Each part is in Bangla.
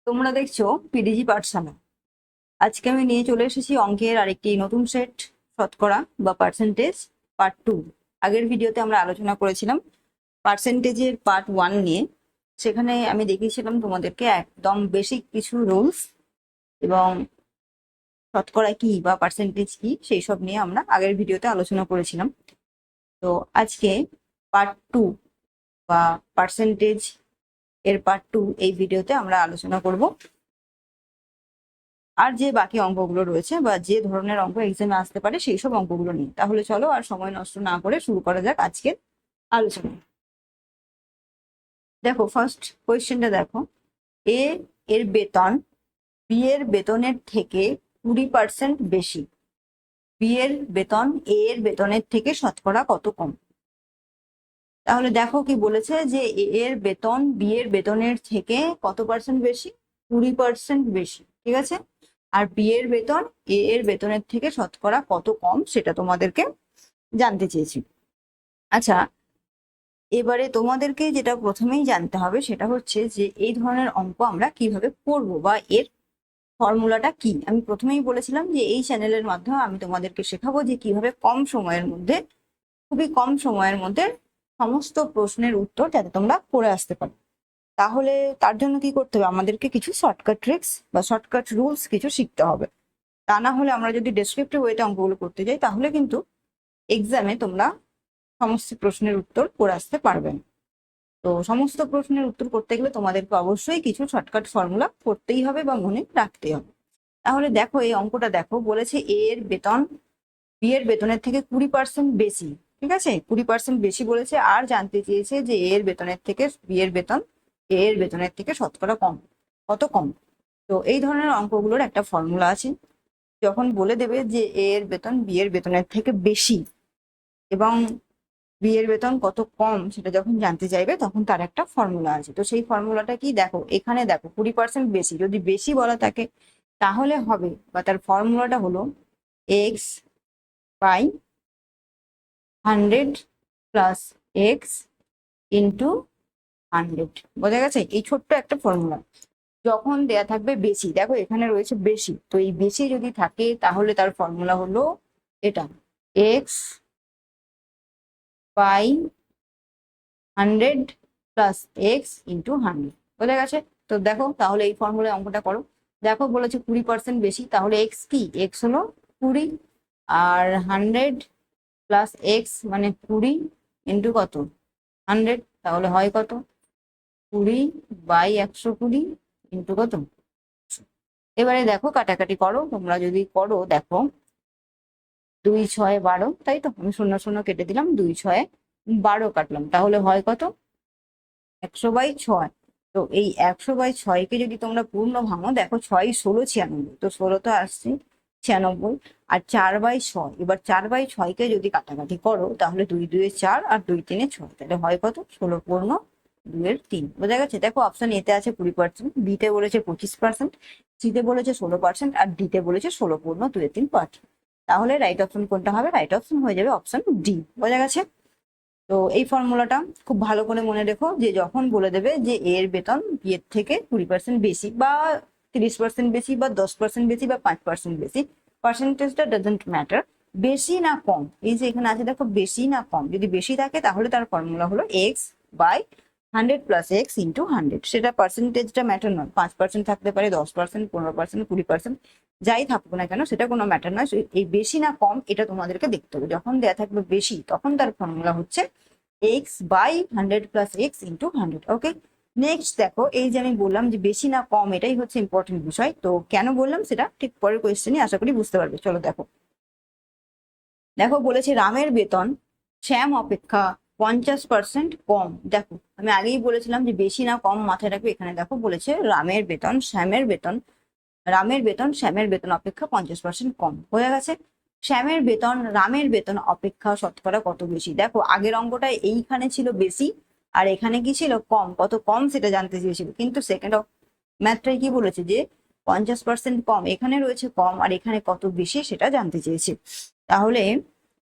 তোমরা দেখছো পিডিজি পাঠশালা। আজকে আমি নিয়ে চলে এসেছি অঙ্কের আরেকটি নতুন সেট, শতকরা বা পার্সেন্টেজ পার্ট 2। আগের ভিডিওতে আমরা আলোচনা করেছিলাম পার্সেন্টেজের পার্ট 1 নিয়ে। সেখানে আমি দেখিয়েছিলাম তোমাদেরকে একদম বেসিক কিছু রুলস এবং শতকরা কি বা পার্সেন্টেজ কি সেই সব নিয়ে আমরা আগের ভিডিওতে আলোচনা করেছিলাম। তো আজকে পার্ট 2 বা পার্সেন্টেজ এর পার্ট 2 এই ভিডিওতে আমরা আলোচনা করব আর যে বাকি অঙ্কগুলো রয়েছে বা যে ধরনের অঙ্ক এক্সামে আসতে পারে সেই সব অঙ্কগুলো নিয়ে। তাহলে চলো আর সময় নষ্ট না করে শুরু করা যাক আজকের আলোচনা। দেখো, ফার্স্ট কোয়েশ্চেনটা দেখো। এ এর বেতন বি এর বেতনের থেকে 20% বেশি। বি এর বেতন এ এর বেতনের থেকে শতকরা কত কম? তাহলে দেখো কি বলেছে, যে এ এর বেতন বি এর বেতনের থেকে কত পার্সেন্ট বেশি? 20% বেশি, ঠিক আছে। আর বি এর বেতন এ এর বেতনের থেকে শতকরা কত কম সেটা তোমাদেরকে জানতে চেয়েছি। আচ্ছা, এবারে তোমাদেরকে যেটা প্রথমেই জানতে হবে সেটা হচ্ছে যে এই ধরনের অঙ্ক আমরা কিভাবে করব বা এর ফর্মুলাটা কি। আমি প্রথমেই বলেছিলাম যে এই চ্যানেলের মাধ্যমে আমি তোমাদেরকে শেখাবো যে কিভাবে কম সময়ের মধ্যে, খুবই কম সময়ের মধ্যে সমস্ত প্রশ্নের উত্তর যাতে তোমরা করে আসতে পারো। তাহলে তার জন্য কি করতে হবে, আমাদেরকে কিছু শর্টকাট ট্রিক্স বা শর্টকাট রুলস কিছু শিখতে হবে। তা না হলে আমরা যদি ডেসক্রিপটিভ ওয়েতে অঙ্কগুলো করতে যাই তাহলে কিন্তু এক্সামে তোমরা সমস্ত প্রশ্নের উত্তর করে আসতে পারবে না। তো সমস্ত প্রশ্নের উত্তর করতে গেলে তোমাদেরকে অবশ্যই কিছু শর্টকাট ফর্মুলা করতেই হবে বা মনে রাখতেই হবে। তাহলে দেখো, এই অঙ্কটা দেখো, বলেছে এ এর বেতন বি এর বেতনের থেকে 20% বেশি। ঠিক আছে, 20% বেশি বলেছে, আর জানতে চেয়েছে যে এ এর বেতনের থেকে বি এর বেতন এ এর বেতনের থেকে শতকরা কম, কত কম। তো এই ধরনের অঙ্কগুলোর একটা ফর্মুলা আছে। যখন বলে দেবে যে এ এর বেতন বি এর বেতনের থেকে বেশি এবং বি এর বেতন কত কম সেটা যখন জানতে চাইবে তখন তার একটা ফর্মুলা আছে। তো সেই ফর্মুলাটা কি, দেখো এখানে দেখো 20% বেশি, যদি বেশি বলা থাকে তাহলে হবে বা তার ফর্মুলাটা হলো x by 100 plus x into 100। বোঝা গেছে? এই ছোট্ট একটা ফর্মুলা। যখন দেয়া থাকবে বেশি, দেখো এখানে রয়েছে বেশি, তো এই বেশি যদি থাকে তাহলে তার ফর্মুলা হলো এটা, x by 100 plus x into 100। বোঝা গেছে? তো দেখো তাহলে এই ফর্মুলায় অঙ্কটা করো। দেখো বলেছে 20% বেশি, তাহলে এক্স কি, এক্স হলো 20, আর 100 প্লাস এক্স মানে 20 ইন্টু কত, 100, তাহলে হয় কত, 20/120 ইন্টু কত। এবারে দেখো কাটাকাটি করো, তোমরা যদি করো দেখো 2 6 12, তাই তো আমি শূন্য শূন্য কেটে দিলাম, 2 6 12 কাটলাম, তাহলে হয় কত, 100/6। তো এই 100/6-কে যদি তোমরা পূর্ণ ভাঙো, দেখো 6 × 16 = 96, তো 16 তো আসছে 96। আর 4/6, এবার 4/6-কে যদি কাটাকাটি করো তাহলে 2 2-4 আর 2 3-6, তাহলে হয় কত, 16 পূর্ণ 2-3। বোঝা গেছে? দেখো অপশন এতে আছে 20%, বিতে বলেছে 25%, সিতে বলেছে 16% আর ডিতে বলেছে 16 পূর্ণ 2-3%। তাহলে রাইট অপশন কোনটা হবে? রাইট অপশন হয়ে যাবে অপশন ডি। বোঝা গেছে? তো এই ফর্মুলাটা খুব ভালো করে মনে রেখো, যে যখন বলে দেবে যে এর বেতন বি এর থেকে 20% বেশি বা 30% বেশি বা 10% বেশি বা 5% বেশি, পার্সেন্টেজটা ডাজন্ট ম্যাটার, বেশি না কম, এই যে এখানে আছে দেখো বেশি না কম, যদি বেশি থাকে তাহলে তার ফর্মুলা হলো x by 100 plus x into 100। সেটা পার্সেন্টেজটা ম্যাটার নয়, 5% থাকতে পারে, 10%, 15%, 20%, যাই থাকুক না কেন সেটা কোনো ম্যাটার নয়। এই বেশি না কম এটা তোমাদেরকে দেখতে হবে। যখন দেয়া থাকবে বেশি তখন তার ফর্মুলা হচ্ছে x by 100 plus x into 100। Okay, next দেখো, এই যে আমি বললাম যে বেশি না কম এটাই হচ্ছে ইম্পর্টেন্ট বিষয়, তো কেন বললাম সেটা ঠিক পরের কোয়েশ্চেনে আশা করি বুঝতে পারবে। চলো দেখো, দেখো বলেছে রামের বেতন শ্যাম অপেক্ষা 50% কম। দেখো আমি আগেই বলেছিলাম যে বেশি না কম মাথায় রাখবে। এখানে দেখো বলেছে রামের বেতন শ্যামের বেতন অপেক্ষা 50% কম। হয়ে গেছে? শ্যামের বেতন রামের বেতন অপেক্ষা শতকরা কত বেশি। দেখো আগের অঙ্কটা এইখানে ছিল বেশি আর এখানে কি ছিল কম, কত কম সেটা জানতে চেয়েছিল, কিন্তু সেকেন্ড ম্যাথটাই কি বলেছে যে 50% কম, এখানে রয়েছে কম আর এখানে কত বেশি সেটা জানতে চেয়েছে। তাহলে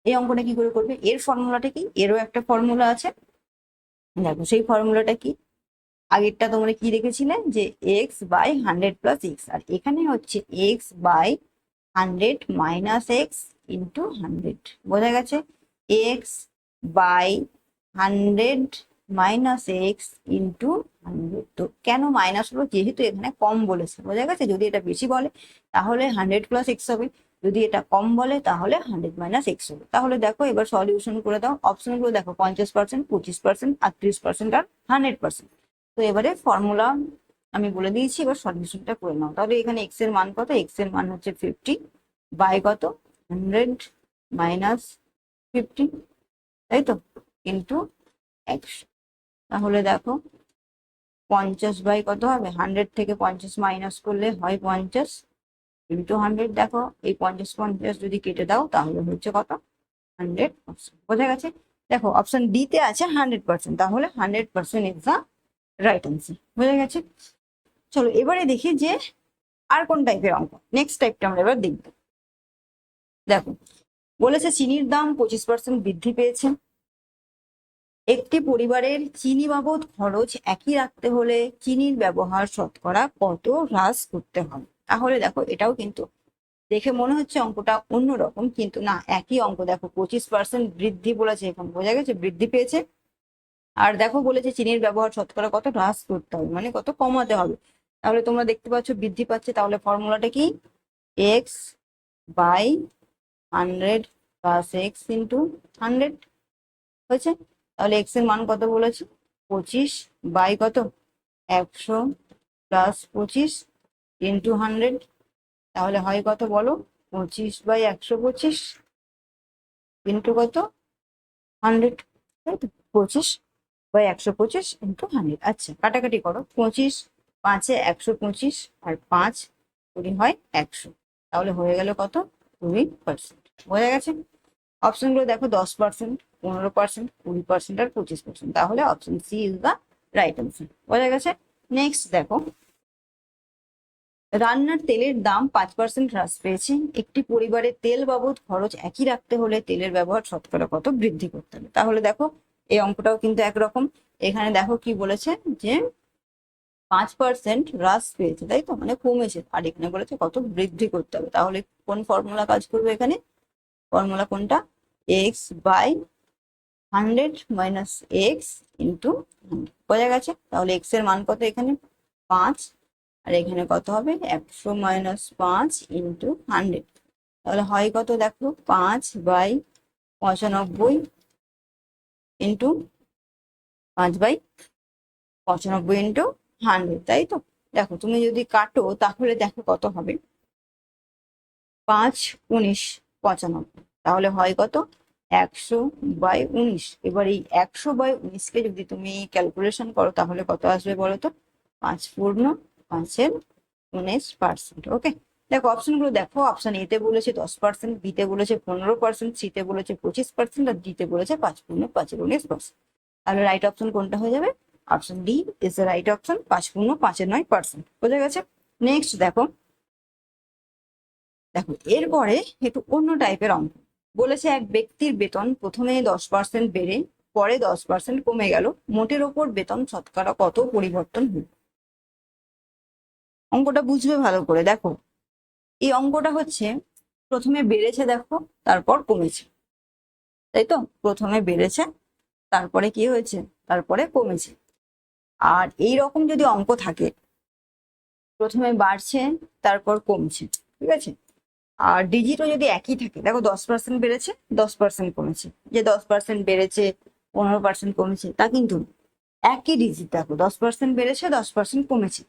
এই অঙ্কটা কি করে করবে, এর ফর্মুলাটা কি, এরও একটা ফর্মুলা আছে। দেখো সেই ফর্মুলাটা কি, আগেরটা তোমরা কি রেখেছিলে যে এক্স বাই 100 + x, আর এখানে হচ্ছে এক্স বাই 100 - x ইন্টু 100। বোঝা গেছে? X by 100 - x into 100। তো কেন মাইনাস হলো? যেহেতু এখানে কম বলেছে। বোঝা গেছে? যদি এটা বেশি বলে তাহলে 100 + x হবে, যদি এটা কম বলে তাহলে 100 - x হবে। তাহলে দেখো এবার সলিউশন করে দাও। অপশনগুলো দেখো, 50%, 25%, 38% আর 100%। তো এবারে ফর্মুলা আমি বলে দিয়েছি, এবার সলিউশনটা করে নাও। তাহলে এখানে এক্স এর মান কত? এক্স এর মান হচ্ছে 50 বাই কত? 100 - 50, তাই তো, ইন্টু 100। তাহলে দেখো 50 বাই কত হবে? 100 থেকে 50 মাইনাস করলে হয় 50 ইন্টু 100। দেখো এই 50 50 যদি কেটে দাও তাহলে হচ্ছে কত? 100%। বোঝা গেছে? দেখো অপশন ডি তে আছে 100%, তাহলে 100% ইজ দ্য রাইট আনসার। বোঝা গেছে? চলো এবারে দেখি যে আর কোন টাইপের অঙ্ক। নেক্সট টাইপটা আমরা এবার দেখব। দেখো বলেছে চিনির দাম 25% বৃদ্ধি পেয়েছে। একটি পরিবারের চিনি বাবদ খরচ একই রাখতে হলে চিনির ব্যবহার শতকরা কত হ্রাস করতে হবে? তাহলে দেখো এটাও কিন্তু দেখে মনে হচ্ছে অঙ্কটা অন্যরকম, কিন্তু না, একই অঙ্ক। দেখো 25% বৃদ্ধি বলেছে, এখন বোঝা গেছে বৃদ্ধি পেয়েছে। আর দেখো বলেছে চিনির ব্যবহার শতকরা কত হ্রাস করতে হবে, মানে কত কমাতে হবে। তাহলে তোমরা দেখতে পাচ্ছ বৃদ্ধি পাচ্ছে, তাহলে ফর্মুলাটা কি? এক্স বাই 100 + x ইন্টু 100 হয়েছে। তাহলে এক্স এর মান কত বলেছে? 25 বাই কত? 100 + 25 ইন্টু 100। তাহলে হয় কত বলো? 25 বাই 125 ইন্টু কত? 100, তাই তো, 25 বাই 125 ইন্টু 100। আচ্ছা কাটাকাটি করো, 25 5 এ 125 আর 5 কুড়ি হয় 100, তাহলে হয়ে গেল কত? 20%। বোঝা গেছে? অপশনগুলো দেখো, 10%, 15%, 20% আর 25%। তাহলে option C is the right answer. বোঝা গেছে? নেক্সট দেখো, রান্নার তেলের দাম 5% হ্রাস পেয়েছে। একটি পরিবারের তেল বাবদ খরচ একই রাখতে হলে তেলের ব্যবহার শতকরা কত বৃদ্ধি করতে হবে? তাহলে দেখো এই অঙ্কটাও কিন্তু একরকম। এখানে দেখো কি বলেছে যে 5% হ্রাস পেয়েছে, তাই তো, মানে কমেছে। আর এখানে বলেছে কত বৃদ্ধি করতে হবে। তাহলে কোন ফর্মুলা কাজ করবে এখানে? ফর্মুলা কোনটা? X by 100 - x into 100। বোঝা গেছে? তাহলে এক্স এর মান কত এখানে? 5, আর এখানে কত হবে? 100 - 5 ইন্টু 100। তাহলে হয় কত? দেখো 5 বাই 95 ইন্টু 5 বাই 95 ইন্টু 100, তাই তো। দেখো তুমি যদি কাটো তাহলে দেখো কত হবে? 5 19 95, তাহলে হয় কত? 100 বাই 19। এবার এই 100 বাই 19 কে যদি তুমি ক্যালকুলেশন করো তাহলে কত আসবে বলো তো? 5 পূর্ণ 5 19%। ওকে, দেখো অপশন গুলো দেখো, অপশন এ তে বলেছে 10%, বি তে বলেছে 15%, সি তে বলেছে 25% আর ডি তে বলেছে 5 পূর্ণ 5 19%। তাহলে রাইট অপশন কোনটা হয়ে যাবে? Option D is the right option, 5 পূর্ণ 5 9%। বোঝা গেছে? নেক্সট দেখো, দেখো এরপরে একটু অন্য টাইপের অঙ্ক। বলেছে এক ব্যক্তির বেতন প্রথমে 10% বেড়ে পরে 10% কমে গেল, মোটের ওপর বেতন শতকরা কত পরিবর্তন হল? অঙ্কটা বুঝবে ভালো করে। দেখো এই অঙ্কটা হচ্ছে প্রথমে বেড়েছে, দেখো, তারপর কমেছে, তাই তো। প্রথমে বেড়েছে, তারপরে কি হয়েছে? তারপরে কমেছে। আর এই রকম যদি অঙ্ক থাকে, প্রথমে বাড়ছে তারপর কমছে, ঠিক আছে, আর ডিজিটও যদি একই থাকে, দেখো 10% বেড়েছে 10% কমেছে, যে 10% বেড়েছে 15% কমেছে, তা কিন্তু না। একই ডিজিট দেখো, 10% বেড়েছে 10% কমেছে।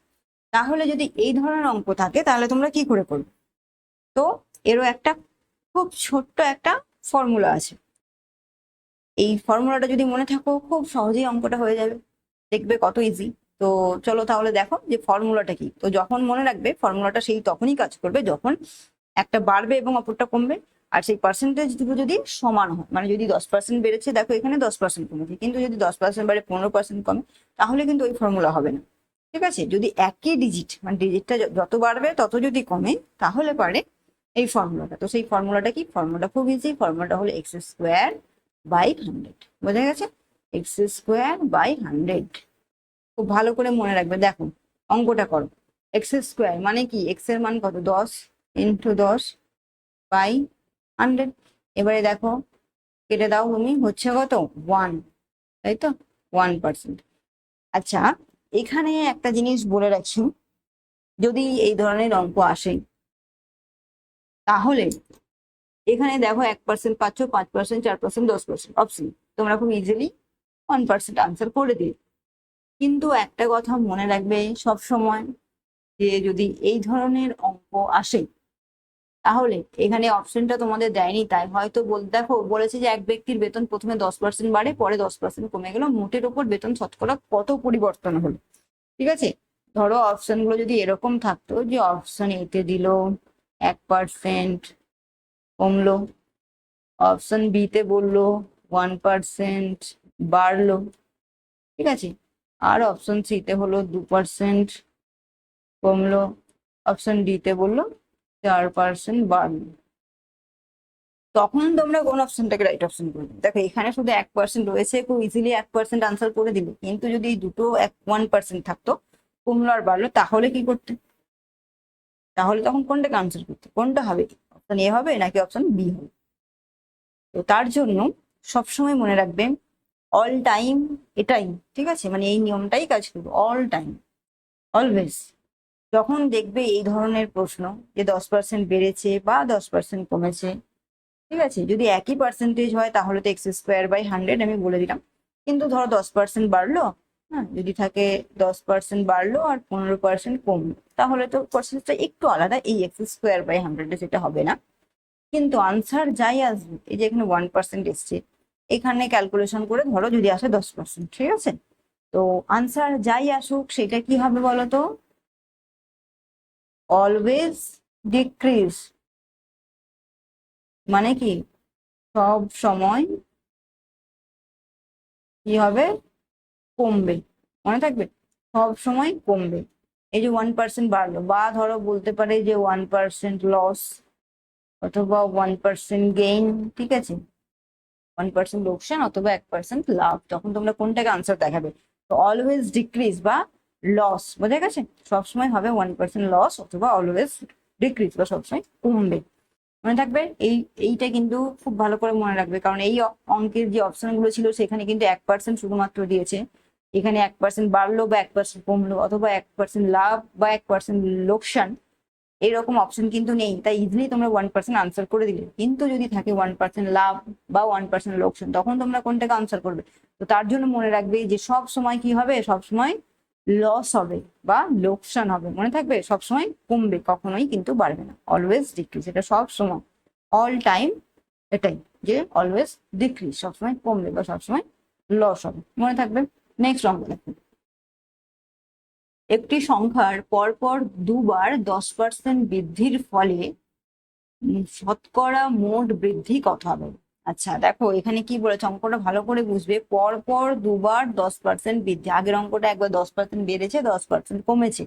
তাহলে যদি এই ধরনের অঙ্ক থাকে তাহলে তোমরা কি করে করবে? তো এরও একটা খুব ছোট্ট একটা ফর্মুলা আছে। এই ফর্মুলাটা যদি মনে থাকো খুব সহজেই অঙ্কটা হয়ে যাবে, দেখবে কত ইজি। তো চলো তাহলে দেখো যে ফর্মুলাটা কি। তো যখন মনে রাখবে ফর্মুলাটা সেই তখনই কাজ করবে যখন একটা বাড়বে এবং অপরটা কমবে, আর সেই পার্সেন্টেজ দুটো যদি সমান হয়। মানে যদি 10% বেড়েছে, দেখো এখানে 10% কমেছে, কিন্তু যদি 10% বাড়ে 15% কমে, তাহলে কিন্তু ওই ফর্মুলা হবে না, ঠিক আছে। যদি একই ডিজিট, মানে ডিজিটটা যত বাড়বে তত যদি কমে, তাহলে পারে এই ফর্মুলাটা। তো সেই ফর্মুলাটা কি? ফর্মুলাটা খুব ইজি, ফর্মুলাটা হলো এক্স স্কোয়ার বাই 100। বোঝা গেছে? X square by 100। খুব ভালো করে মনে রাখবে। দেখো অঙ্কটা করো, এক্স স্কোয়ার মানে কি, এক্স এর মান কত, 10 ইন্টু 10 বাই 100। এবারে দেখো কেটে দাও তুমি, হচ্ছে কত, 1, তাই তো, 1%। আচ্ছা, এখানে একটা জিনিস বলে রাখছি, যদি এই ধরনের অঙ্ক আসে তাহলে এখানে দেখো 1% পাচ্ছ, 5%, 4%, 10% অপশন, তোমরা খুব ইজিলি 1% আনসার করে দিবে। কিন্তু একটা কথা মনে রাখবে সব সময়, যে যদি এই ধরনের অঙ্ক আসে তাহলে এখানে অপশনটা তোমাদের দেয়নি, তাই হয়তো দেখো বলেছে যে এক ব্যক্তির বেতন প্রথমে 10% বাড়ে, পরে 10% কমে গেল, মোটের উপর বেতন শতকরা কত পরিবর্তন হলো। ঠিক আছে, ধরো অপশন গুলো যদি এরকম থাকতো যে অপশন এতে দিল 1% কমলো, অপশন বি তে বললো 1% বাড়লো, ঠিক আছে, আর অপশন সি তে হলো 2% কমলো, অপশন ডি তে বললো 4% বাড়লো, তখন তোমরা কোন অপশনটাকে রাইট অপশন করবে? দেখো এখানে শুধু 1% রয়েছে, খুব ইজিলি 1% আনসার করে দিবে, কিন্তু যদি দুটো 1% থাকতো, কমলো আর বাড়লো, তাহলে কি করতে? তাহলে তখন কোনটাকে আনসার করতে, কোনটা হবে, অপশন এ হবে নাকি অপশন বি হবে? তো তার জন্য সবসময় মনে রাখবে অল টাইম এটাই, ঠিক আছে, মানে এই নিয়মটাই কাজ করবে, অল টাইম অলওয়েজ যখন দেখবে এই ধরনের প্রশ্ন যে 10% বেড়েছে বা 10% কমেছে, ঠিক আছে, যদি একই পার্সেন্টেজ হয় তাহলে তো এক্স স্কোয়ার বাই 100 আমি বলে দিলাম, কিন্তু ধরো 10% বাড়লো, হ্যাঁ, যদি থাকে 10% বাড়লো আর 15% কমলো, তাহলে তো পার্সেন্টেজটা একটু আলাদা, এই এক্স স্কোয়ার বাই 100 সেটা হবে না, কিন্তু আনসার যাই আসবে, এই যে এখানে 1% এসছে, এখানে ক্যালকুলেশন করে ধরো যদি আসে 10%, ঠিক আছে, তো আনসার যাই আসুক সেটা কি হবে বলো তো, অলওয়েজ ডিক্রিজ, মানে কি সব সময় কি হবে, কমবে, মনে থাকবে, সব সময় কমবে। এই যে 1% বাড়লো, বা ধরো বলতে পারে যে 1% লস অথবা 1% গেইন, ঠিক আছে, 1% লোকসান অথবা 1% লাভ, তখন তোমরা কোনটাকে আনসার দেখাবে? তো অলওয়েজ ডিক্রিজ বা লস, বোঝা গেছে, সবসময় হবে 1% লস অথবা অলওয়েজ ডিক্রিজ বা সবসময় কমবে, মনে থাকবে। এইটা কিন্তু খুব ভালো করে মনে রাখবে, কারণ এই অঙ্কের যে অপশন গুলো ছিল সেখানে কিন্তু 1% শুধুমাত্র দিয়েছে, এখানে 1% বাড়লো বা 1% কমলো অথবা 1% লাভ বা 1% লোকসান, এরকম অপশন কিন্তু নেই, তাই ইজিলি তোমরা 1% আনসার করে দিলে, কিন্তু যদি থাকে 1% লাভ বা 1% লোকসান, তখন তোমরা কোনটাকে আনসার করবে? তো তার জন্য মনে রাখবে যে সব সময় কি হবে, সব সময় লস হবে বা লোকসান হবে, মনে থাকবে, সব সময় কমবে, কখনোই কিন্তু বাড়বে না, অলওয়েজ ডিক্রিজ, এটা সব সময় অল টাইম এটাই, যে অলওয়েজ ডিক্রিজ, সবসময় কমবে বা সবসময় লস হবে, মনে থাকবে। নেক্সট অঙ্ক দেখো, একটি সংখ্যার পরপর দুবার 10% বৃদ্ধির ফলে শতকরা মোট বৃদ্ধি কত হবে? আচ্ছা দেখো এখানে কি বলেছে, অঙ্কটা ভালো করে বুঝবে, পর পর দুবার 10% বৃদ্ধি, আগের অঙ্কটা একবার 10% বেড়েছে 10% কমেছে,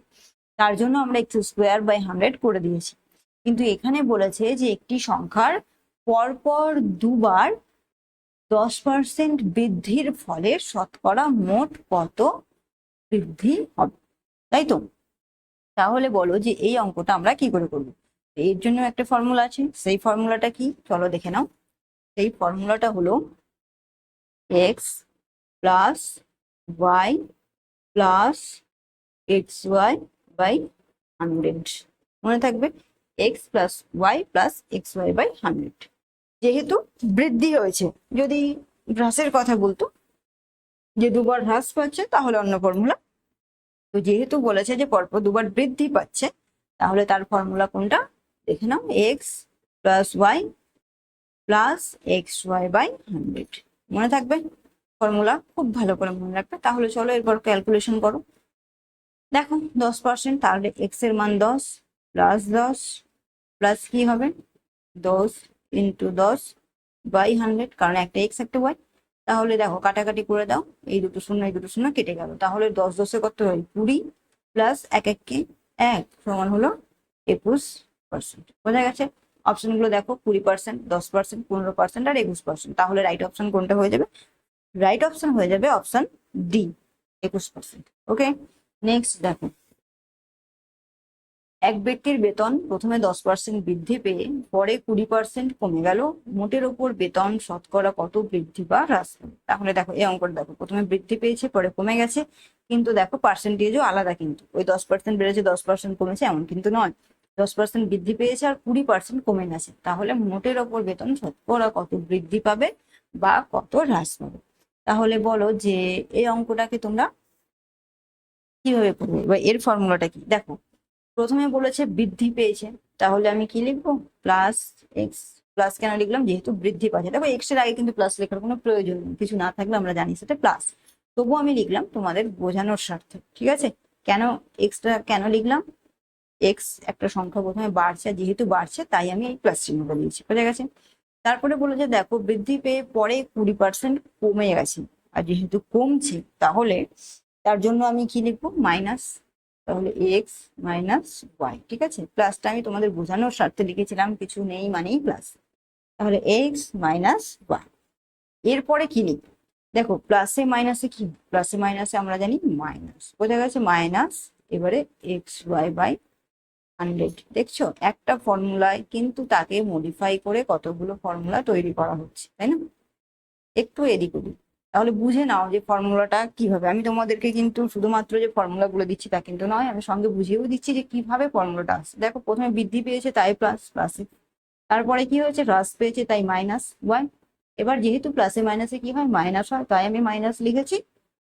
তার জন্য আমরা এক্স স্কোয়ার বাই 100 করে দিয়েছি, কিন্তু এখানে বলেছে যে একটি সংখ্যার পরপর দুবার 10% বৃদ্ধির ফলে শতকরা মোট কত বৃদ্ধি হবে, তাই তো? তাহলে বলো যে এই অঙ্কটা আমরা কি করে করবো? এর জন্য একটা ফর্মুলা আছে, সেই ফর্মুলাটা কি চলো দেখে নাও। সেই ফর্মুলাটা হলো x plus y plus x y by 100, মনে থাকবে, x plus y plus x y by 100, যেহেতু বৃদ্ধি হয়েছে, যদি হ্রাসের কথা বলতো যে দুবার হ্রাস পাচ্ছে তাহলে অন্য ফর্মুলা, তো যেহেতু বলেছে যে পরপর দুবার বৃদ্ধি পাচ্ছে, তাহলে তার ফর্মুলা কোনটা দেখে নাও, x plus y plus x y by 100, মনে থাকবে ফর্মুলা, খুব ভালো করে মনে রাখবে। তাহলে চলো এরপর ক্যালকুলেশন করো, দেখো 10%, তাহলে এক্স এর মান 10 প্লাস 10 প্লাস কি হবে 10 ইন্টু 10 বাই 100, কারণ একটা এক্স একটা ওয়াই, তাহলে দেখো কাটাকাটি করে দাও, এই দুটো শূন্য এই দুটো শূন্য কেটে গেল, তাহলে 10 10 কত হয় 20 প্লাস এক এককে এক সমান হলো 21%, বোঝা গেছে। অপশন গুলো দেখো 20%, 10%, 15% আর 21%, তাহলে রাইট অপশন কোনটা হয়ে যাবে? রাইট অপশন হয়ে যাবে অপশন ডি, 21%। ওকে, নেক্সট দেখো, এক ব্যক্তির বেতন প্রথমে 10% বৃদ্ধি পেয়ে পরে 20% কমে গেল, মোটের ওপর বেতন শতকরা কত বৃদ্ধি বা হ্রাস পাবে? তাহলে দেখো এই অঙ্কটা দেখো, প্রথমে বৃদ্ধি পেয়েছে পরে কমে গেছে, কিন্তু দেখো পার্সেন্টেজও আলাদা, কিন্তু ওই 10% বেড়েছে 10% কমেছে এমন কিন্তু নয়, 10% বৃদ্ধি পেয়েছে আর 20% কমে গেছে, তাহলে মোটের ওপর বেতন শতকরা কত বৃদ্ধি পাবে বা কত হ্রাস পাবে? তাহলে বলো যে এই অঙ্কটাকে তোমরা কিভাবে করবে বা এর ফর্মুলাটা কি? দেখো প্রথমে বলেছে বৃদ্ধি পেয়েছে, তাহলে আমি কি লিখবো? Plus x. প্লাস কেন লিখলাম? যেহেতু বৃদ্ধি পাচ্ছে। দেখো এক্স এর আগে কিন্তু প্লাস লেখার কোনো প্রয়োজন নেই, কিছু না থাকলে আমরা জানি সেটা প্লাস, তবুও আমি লিখলাম তোমাদের বোঝানোর স্বার্থে, ঠিক আছে? কেন এক্সটা কেন লিখলাম? এক্স একটা সংখ্যা প্রথমে বাড়ছে, যেহেতু বাড়ছে তাই আমি এই প্লাস চিহ্নটা দিয়েছি, বুঝা গেছে? তারপরে বলে যে দেখো বৃদ্ধি পেয়ে পরে 20% কমে গেছে, আর যেহেতু কমছে তাহলে তার জন্য আমি কি লিখবো? মাইনাস। তাহলে এক্স মাইনাস ওয়াই, ঠিক আছে? প্লাসটা আমি তোমাদের বোঝানোর স্বার্থে লিখেছিলাম, কিছু নেই মানেই প্লাস। তাহলে এক্স মাইনাস ওয়াই, এরপরে কি লিখবো? দেখো প্লাসে মাইনাসে কি? প্লাসে মাইনাসে আমরা জানি মাইনাস, বোঝা গেছে? মাইনাস এবারে এক্স ওয়াই বাই 100। দেখছো একটা ফর্মুলায় কিন্তু তাকে মডিফাই করে কতগুলো ফর্মুলা তৈরি করা হচ্ছে, তাই না? একটু এদিক ওদিক, তাহলে বুঝে নাও যে ফর্মুলাটা কিভাবে। আমি তোমাদেরকে কিন্তু শুধুমাত্র যে ফর্মুলা গুলো দিচ্ছি তা কিন্তু নয়, আমি সঙ্গে বুঝিয়েও দিচ্ছি যে কিভাবে ফর্মুলাটা আসছে। দেখো প্রথমে বৃদ্ধি পেয়েছে তাই প্লাস প্লাসে, তারপরে কি হয়েছে? হ্রাস পেয়েছে তাই মাইনাস ওয়াই। এবার যেহেতু প্লাসে মাইনাসে কি হয়? মাইনাস হয়, তাই আমি মাইনাস লিখেছি।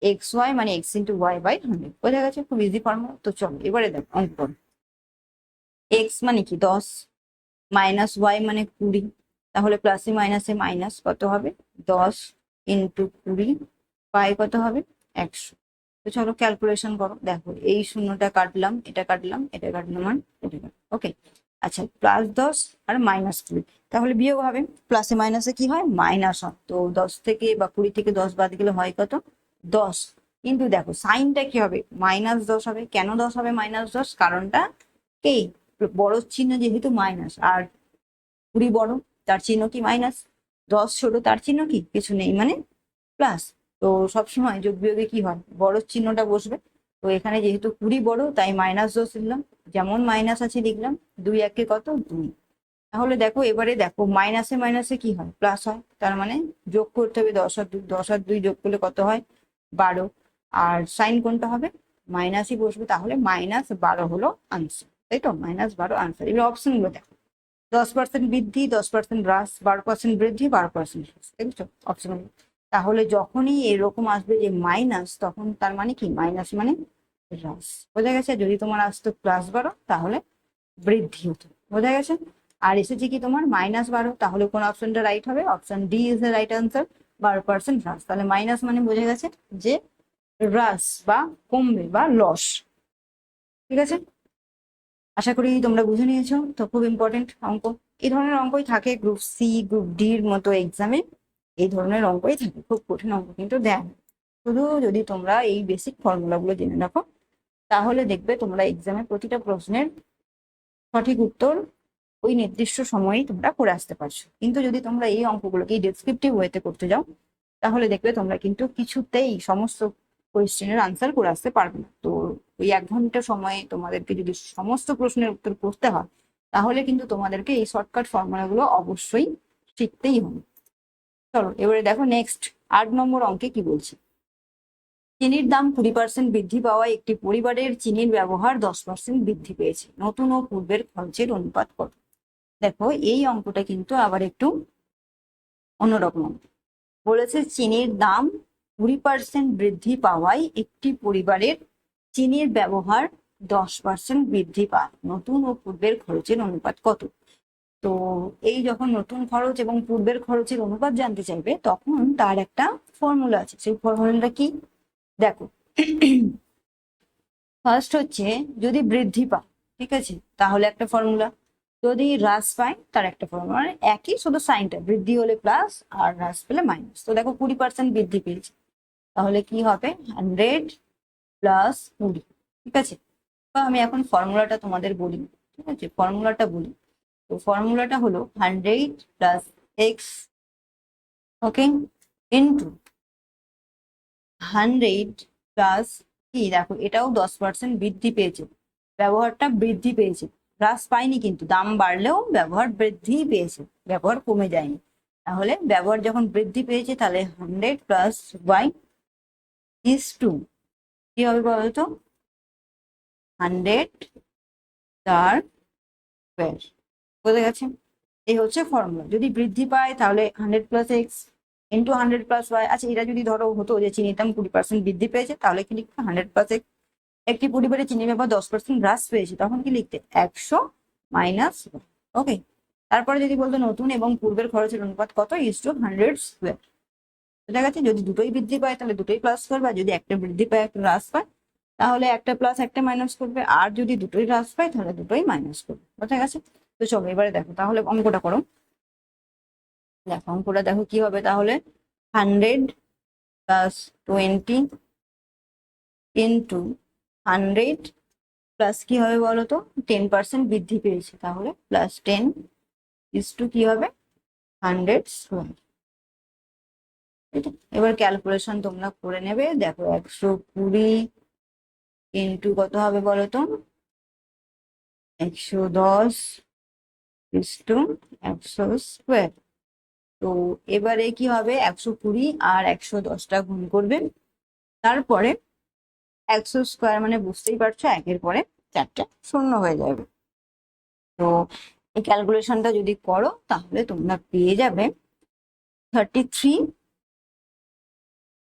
এক্স ওয়াই মানে এক্স ইন্টু ওয়াই বাই 100, বোঝা গেছে? খুব ইজি ফর্মুলা। তো চলো এবারে দেখো অঙ্ক করো। এক্স মানে কি? 10, মাইনাস ওয়াই মানে 20, তাহলে প্লাসে মাইনাসে মাইনাস কত হবে? 10 ইন্টু 20 পাই কত হবে? 100। তো চলো ক্যালকুলেশন করো। দেখো এই শূন্যটা কাটলাম, এটা কাটলাম, এটা কাটলাম আর এটা কাটলাম। ওকে, আচ্ছা +10 আর -20, তাহলে বিয়োগ হবে। প্লাসে মাইনাসে কি হয়? মাইনাস হয়। তো 10 থেকে বা 20 থেকে 10 বাদ গেলে হয় কত? 10। কিন্তু দেখো সাইনটা কি হবে? -10 হবে। কেন 10 হবে -10? কারণটা কি? বড় চিহ্ন যেহেতু মাইনাস, আর 20 বড় তার চিহ্ন কি মাইনাস, 10 ছোট তার চিহ্ন কি কিছু নেই মানে প্লাস। তো সবসময় যোগ বিয়োগে কি হয়? বড় চিহ্নটা বসবে। তো এখানে যেহেতু 20 বড় তাই -10 দিলাম, যেমন মাইনাস আছে লিখলাম। 2 একে কত? 2। তাহলে দেখো এবারে দেখো মাইনাসে মাইনাসে কি হয়? প্লাস হয়, তার মানে যোগ করতে হবে 10 আর 2, 10 আর 2 যোগ করলে কত হয়? 12। আর সাইন কোনটা হবে? মাইনাসই বসবে, তাহলে -12 হলো আনসার, তাই তো? -12 আনসার। এবার অপশন গুলো দেখো, 10% বৃদ্ধি, 10% হ্রাস, 12% বৃদ্ধি, 12% হ্রাস, দেখছো অপশন। তাহলে যখনই এরকম আসবে যে মাইনাস, তখন তার মানে কি? মাইনাস মানে হ্রাস, বোঝা গেছে? যদি তোমার আসতো +12 তাহলে বৃদ্ধি হতো, বোঝা গেছে? আর এসেছে কি তোমার -12, তাহলে কোন অপশনটা রাইট হবে? Option D is the right answer, 12% হ্রাস। তাহলে মাইনাস মানে বোঝা গেছে যে হ্রাস বা কমবে বা লস, ঠিক আছে? আশা করি তোমরা বুঝে নিয়েছো। তো খুব ইম্পর্টেন্ট অঙ্ক, এই ধরনের অঙ্কই থাকে গ্রুপ সি গ্রুপ ডির মতো এক্সামে, এই ধরনের অঙ্কই থাকে, খুব কঠিন অঙ্ক কিন্তু দেয় না। শুধু যদি তোমরা এই বেসিক ফর্মুলাগুলো জেনে রাখো তাহলে দেখবে তোমরা এক্সামে প্রতিটা প্রশ্নের সঠিক উত্তর ওই নির্দিষ্ট সময়েই তোমরা করে আসতে পারছো। কিন্তু যদি তোমরা এই অঙ্কগুলোকে ডেসক্রিপটিভ ওয়েতে করতে যাও তাহলে দেখবে তোমরা কিন্তু কিছুতেই সমস্ত কোয়েশ্চেনের আনসার করে আসতে পারবে না। তো ওই 1 ঘন্টা সময়ে তোমাদেরকে যদি সমস্ত প্রশ্নের উত্তর করতে হয় তাহলে কিন্তু তোমাদেরকে এই শর্টকাট ফর্মুলাগুলো অবশ্যই শিখতেই হবে। চলো এবারে দেখো নেক্সট 8 নম্বর অঙ্কে কি বলছি। চিনির দাম 20% বৃদ্ধি পাওয়ায় একটি পরিবারের চিনির ব্যবহার 10% বৃদ্ধি পেয়েছে, নতুন ও পূর্বের খরচের অনুপাত কত? দেখো এই অঙ্কটা কিন্তু আবার একটু অন্যরকম। বলেছে চিনির দাম 20% বৃদ্ধি পাওয়ায় একটি পরিবারের চিনির ব্যবহার 10% বৃদ্ধি পায়, নতুন ও পূর্বের খরচের অনুপাত কত? তো এই যখন নতুন খরচ এবং পূর্বের খরচের অনুপাত জানতে চাইবে তখন তার একটা ফর্মুলা আছে। সেই ফর্মুলাটা কি? দেখো ফার্স্ট হচ্ছে যদি বৃদ্ধি পায়, ঠিক আছে, তাহলে একটা ফর্মুলা। যদি হ্রাস পায় তার একটা ফর্মুলা, মানে একই, শুধু সাইনটা বৃদ্ধি হলে প্লাস আর হ্রাস পেলে মাইনাস। তো দেখো 20% বৃদ্ধি পেয়েছে, তাহলে কি হবে? 100 প্লাস 20, ঠিক আছে? বা আমি এখন ফর্মুলাটা তোমাদের বলি, ঠিক আছে? ফর্মুলাটা বলি। তো ফর্মুলাটা হলো 100 প্লাস এক্স, ওকে, ইন্টু 100 প্লাস কি দেখো এটাও 10% বৃদ্ধি পেয়েছে, ব্যবহারটা বৃদ্ধি পেয়েছে, হ্রাস পায়নি, কিন্তু দাম বাড়লেও ব্যবহার বৃদ্ধি পেয়েছে, ব্যবহার কমে যায়নি। তাহলে ব্যবহার যখন বৃদ্ধি পেয়েছে তাহলে 100 প্লাস ওয়াই ইজ টু কি হবে বলতো, 100 তার স্কোয়ার। বোঝা গেছে? এই হচ্ছে ফর্মুলা। যদি বৃদ্ধি পায় তাহলে 100 plus x into 100 plus y. আচ্ছা, এটা যদি ধরো হতো যে চিনির দাম 20% বৃদ্ধি পেয়েছে, তাহলে কি লিখতে 100 প্লাস এক্স। একটি পরিবারে চিনির ব্যবহার 10% হ্রাস পেয়েছে, তখন কি লিখতে 100 মাইনাস। ওকে, তারপরে যদি বলতো নতুন এবং পূর্বের খরচের অনুপাত কত, ইজ টু 100 স্কোয়ার। বুঝা গেছে? যদি দুটোই বৃদ্ধি পায় তাহলে দুটোই প্লাস করবে, আর যদি একটা বৃদ্ধি পায় একটা হ্রাস পায় তাহলে একটা প্লাস একটা মাইনাস করবে, আর যদি দুটোই হ্রাস পায় তাহলে দুটোই মাইনাস করবে। বুঝা গেছে? তো চলো এবারে দেখো তাহলে অঙ্কটা করো। দেখো অঙ্কটা দেখো কি হবে তাহলে, 100 প্লাস 20 ইন্টু 100 প্লাস কি হবে বলতো, 10% বৃদ্ধি পেয়েছে, তাহলে প্লাস 10 ইজ টু কি হবে 100 স্কোয়ার। এবার ক্যালকুলেশন তোমরা করে নেবে। দেখো 120 ইন্টু কত হবে বলতো, 110 ইজ টু 100 স্কোয়ার। তো এবারে কি হবে, 120 আর 110টা গুণ করবে, তারপরে 100 স্কোয়ার মানে বুঝতেই পারছো একের পরে চারটা শূন্য হয়ে যাবে। তো এই ক্যালকুলেশনটা যদি করো তাহলে তোমরা পেয়ে যাবে 33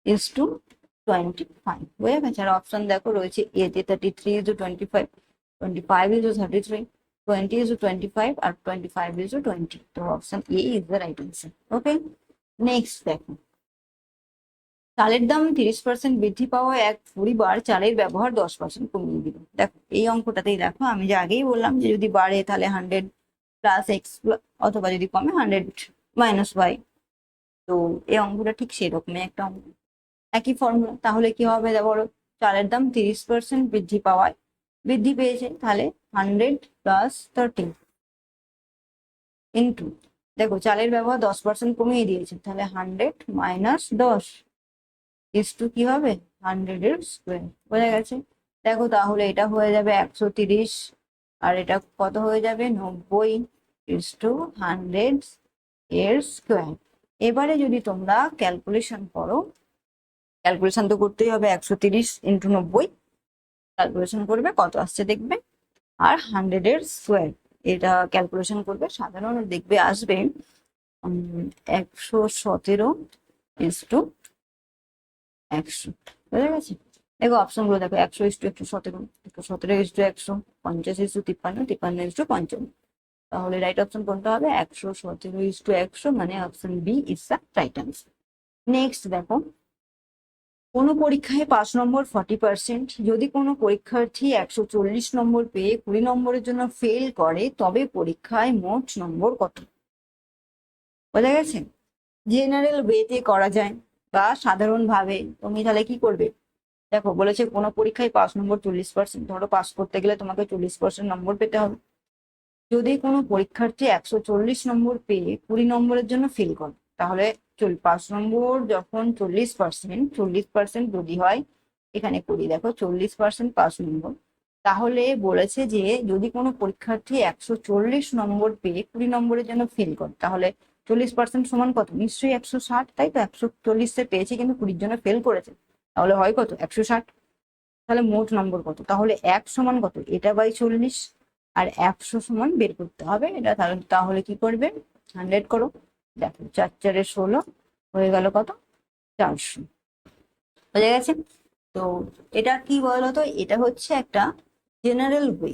ইজ টু 25। বুঝে গেছে? আর অপশন দেখো রয়েছে এতে 33 is to 25, 25 is to 33, 20 is to 25 আর 25 ইজ টু 20। তো option A is the right answer. Okay, next দেখো, চালের দাম 30% বৃদ্ধি পাওয়া এক পরিবার চালের ব্যবহার 10% কমিয়ে দিল। দেখো এই অঙ্কটাতেই দেখো আমি যে আগেই বললাম যে যদি বাড়ে তাহলে 100 প্লাস এক্স, অথবা যদি কমে 100 মাইনাস ওয়াই। তো এই অঙ্কটা ঠিক সেরকমই একটা অঙ্ক, একই ফর্মুলা। তাহলে কি হবে বলো, চালের দাম 30% বৃদ্ধি পেয়েছে, তাহলে 100 প্লাস 30 ইন্টু, দেখো চালের ব্যবহার 10% কমিয়ে দিয়েছে, তাহলে 100 মাইনাস 10 ইস টু কি হবে 100 এর স্কোয়ার। বোঝা গেছে? দেখো তাহলে এটা হয়ে যাবে 130, আর এটা কত হয়ে যাবে 90 ইস টু 100 এর স্কোয়ার। এবারে যদি তোমরা ক্যালকুলেশন করো, ক্যালকুলেশন তো করতেই হবে, 130 ইন্টু 90 ক্যালকুলেশন করবে কত আসছে দেখবে, আর 100 এর স্কোয়ার এটা ক্যালকুলেশন করবে, সাধারণ দেখবে আসবে 117 ইস টু 100। বুঝা গেছে? দেখো অপশন গুলো দেখো, 100 is to 117, 117 is to 100, 50 is to 53, 53 is to 55। তাহলে রাইট অপশন কোনটা হবে, 117 ইস টু 100, মানে option B is the right answer. Next দেখো, কোনো পরীক্ষায় 5 নম্বর 40%, যদি কোনো পরীক্ষার্থী 140 নম্বর পেয়ে 20 নম্বরের জন্য ফেল করে, তবে পরীক্ষায় মোট নম্বর কত? বোঝা গেছে? জেনারেল ওয়েতে করা যায় বা সাধারণ ভাবে তুমি তাহলে কি করবে, দেখো বলেছে কোনো পরীক্ষায় 5 নম্বর 40%, ধরো পাস করতে গেলে তোমাকে 40% নম্বর পেতে হবে। যদি কোনো পরীক্ষার্থী 140 নম্বর পেয়ে 20 নম্বরের জন্য ফেল করে, তাহলে 5 নম্বর যখন 40% যদি হয়, এখানে করি দেখো 40% 5 নম্বর, তাহলে বলেছে যে যদি কোনো পরীক্ষার্থী 140 নম্বর পেয়ে 20 নম্বরের জন্য ফেল করে, তাহলে 40% সমান কত, নিশ্চয়ই 160, তাই তো? 140 পেয়েছে কিন্তু 20 জন্য ফেল করেছে, তাহলে হয় কত 160। তাহলে মোট নম্বর কত, তাহলে 1 সমান কত, এটা বাই 40, আর 100 সমান বের করতে হবে এটা। তাহলে কি করবে, 100 করো, দেখো 4 4 16 হয়ে গেল কত, 400। বুঝা গেছে? তো এটা কি বলতো, এটা হচ্ছে একটা জেনারেল ওয়ে,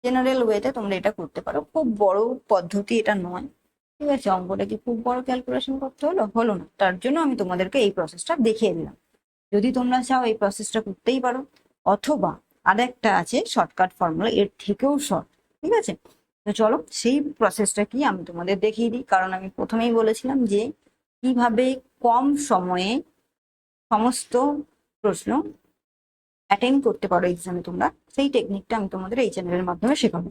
জেনারেল ওয়েতে তোমরা এটা করতে পারো, খুব বড় পদ্ধতি এটা নয়। ঠিক আছে? অঙ্কটা কি খুব বড় ক্যালকুলেশন করতে হলো না, তার জন্য আমি তোমাদেরকে এই প্রসেসটা দেখিয়ে দিলাম। যদি তোমরা চাও এই প্রসেসটা করতেই পারো, অথবা আরেকটা আছে শর্টকাট ফর্মুলা, এর থেকেও শর্ট। ঠিক আছে? তো চলো সেই প্রসেসটা কি আমি তোমাদের দেখিয়ে দিই, কারণ আমি প্রথমেই বলেছিলাম যে কিভাবে কম সময়ে সমস্ত প্রশ্ন অ্যাটেন্ড করতে পারো এক্সামে তোমরা, সেই টেকনিকটা আমি তোমাদের এই চ্যানেলের মাধ্যমে শেখাবো।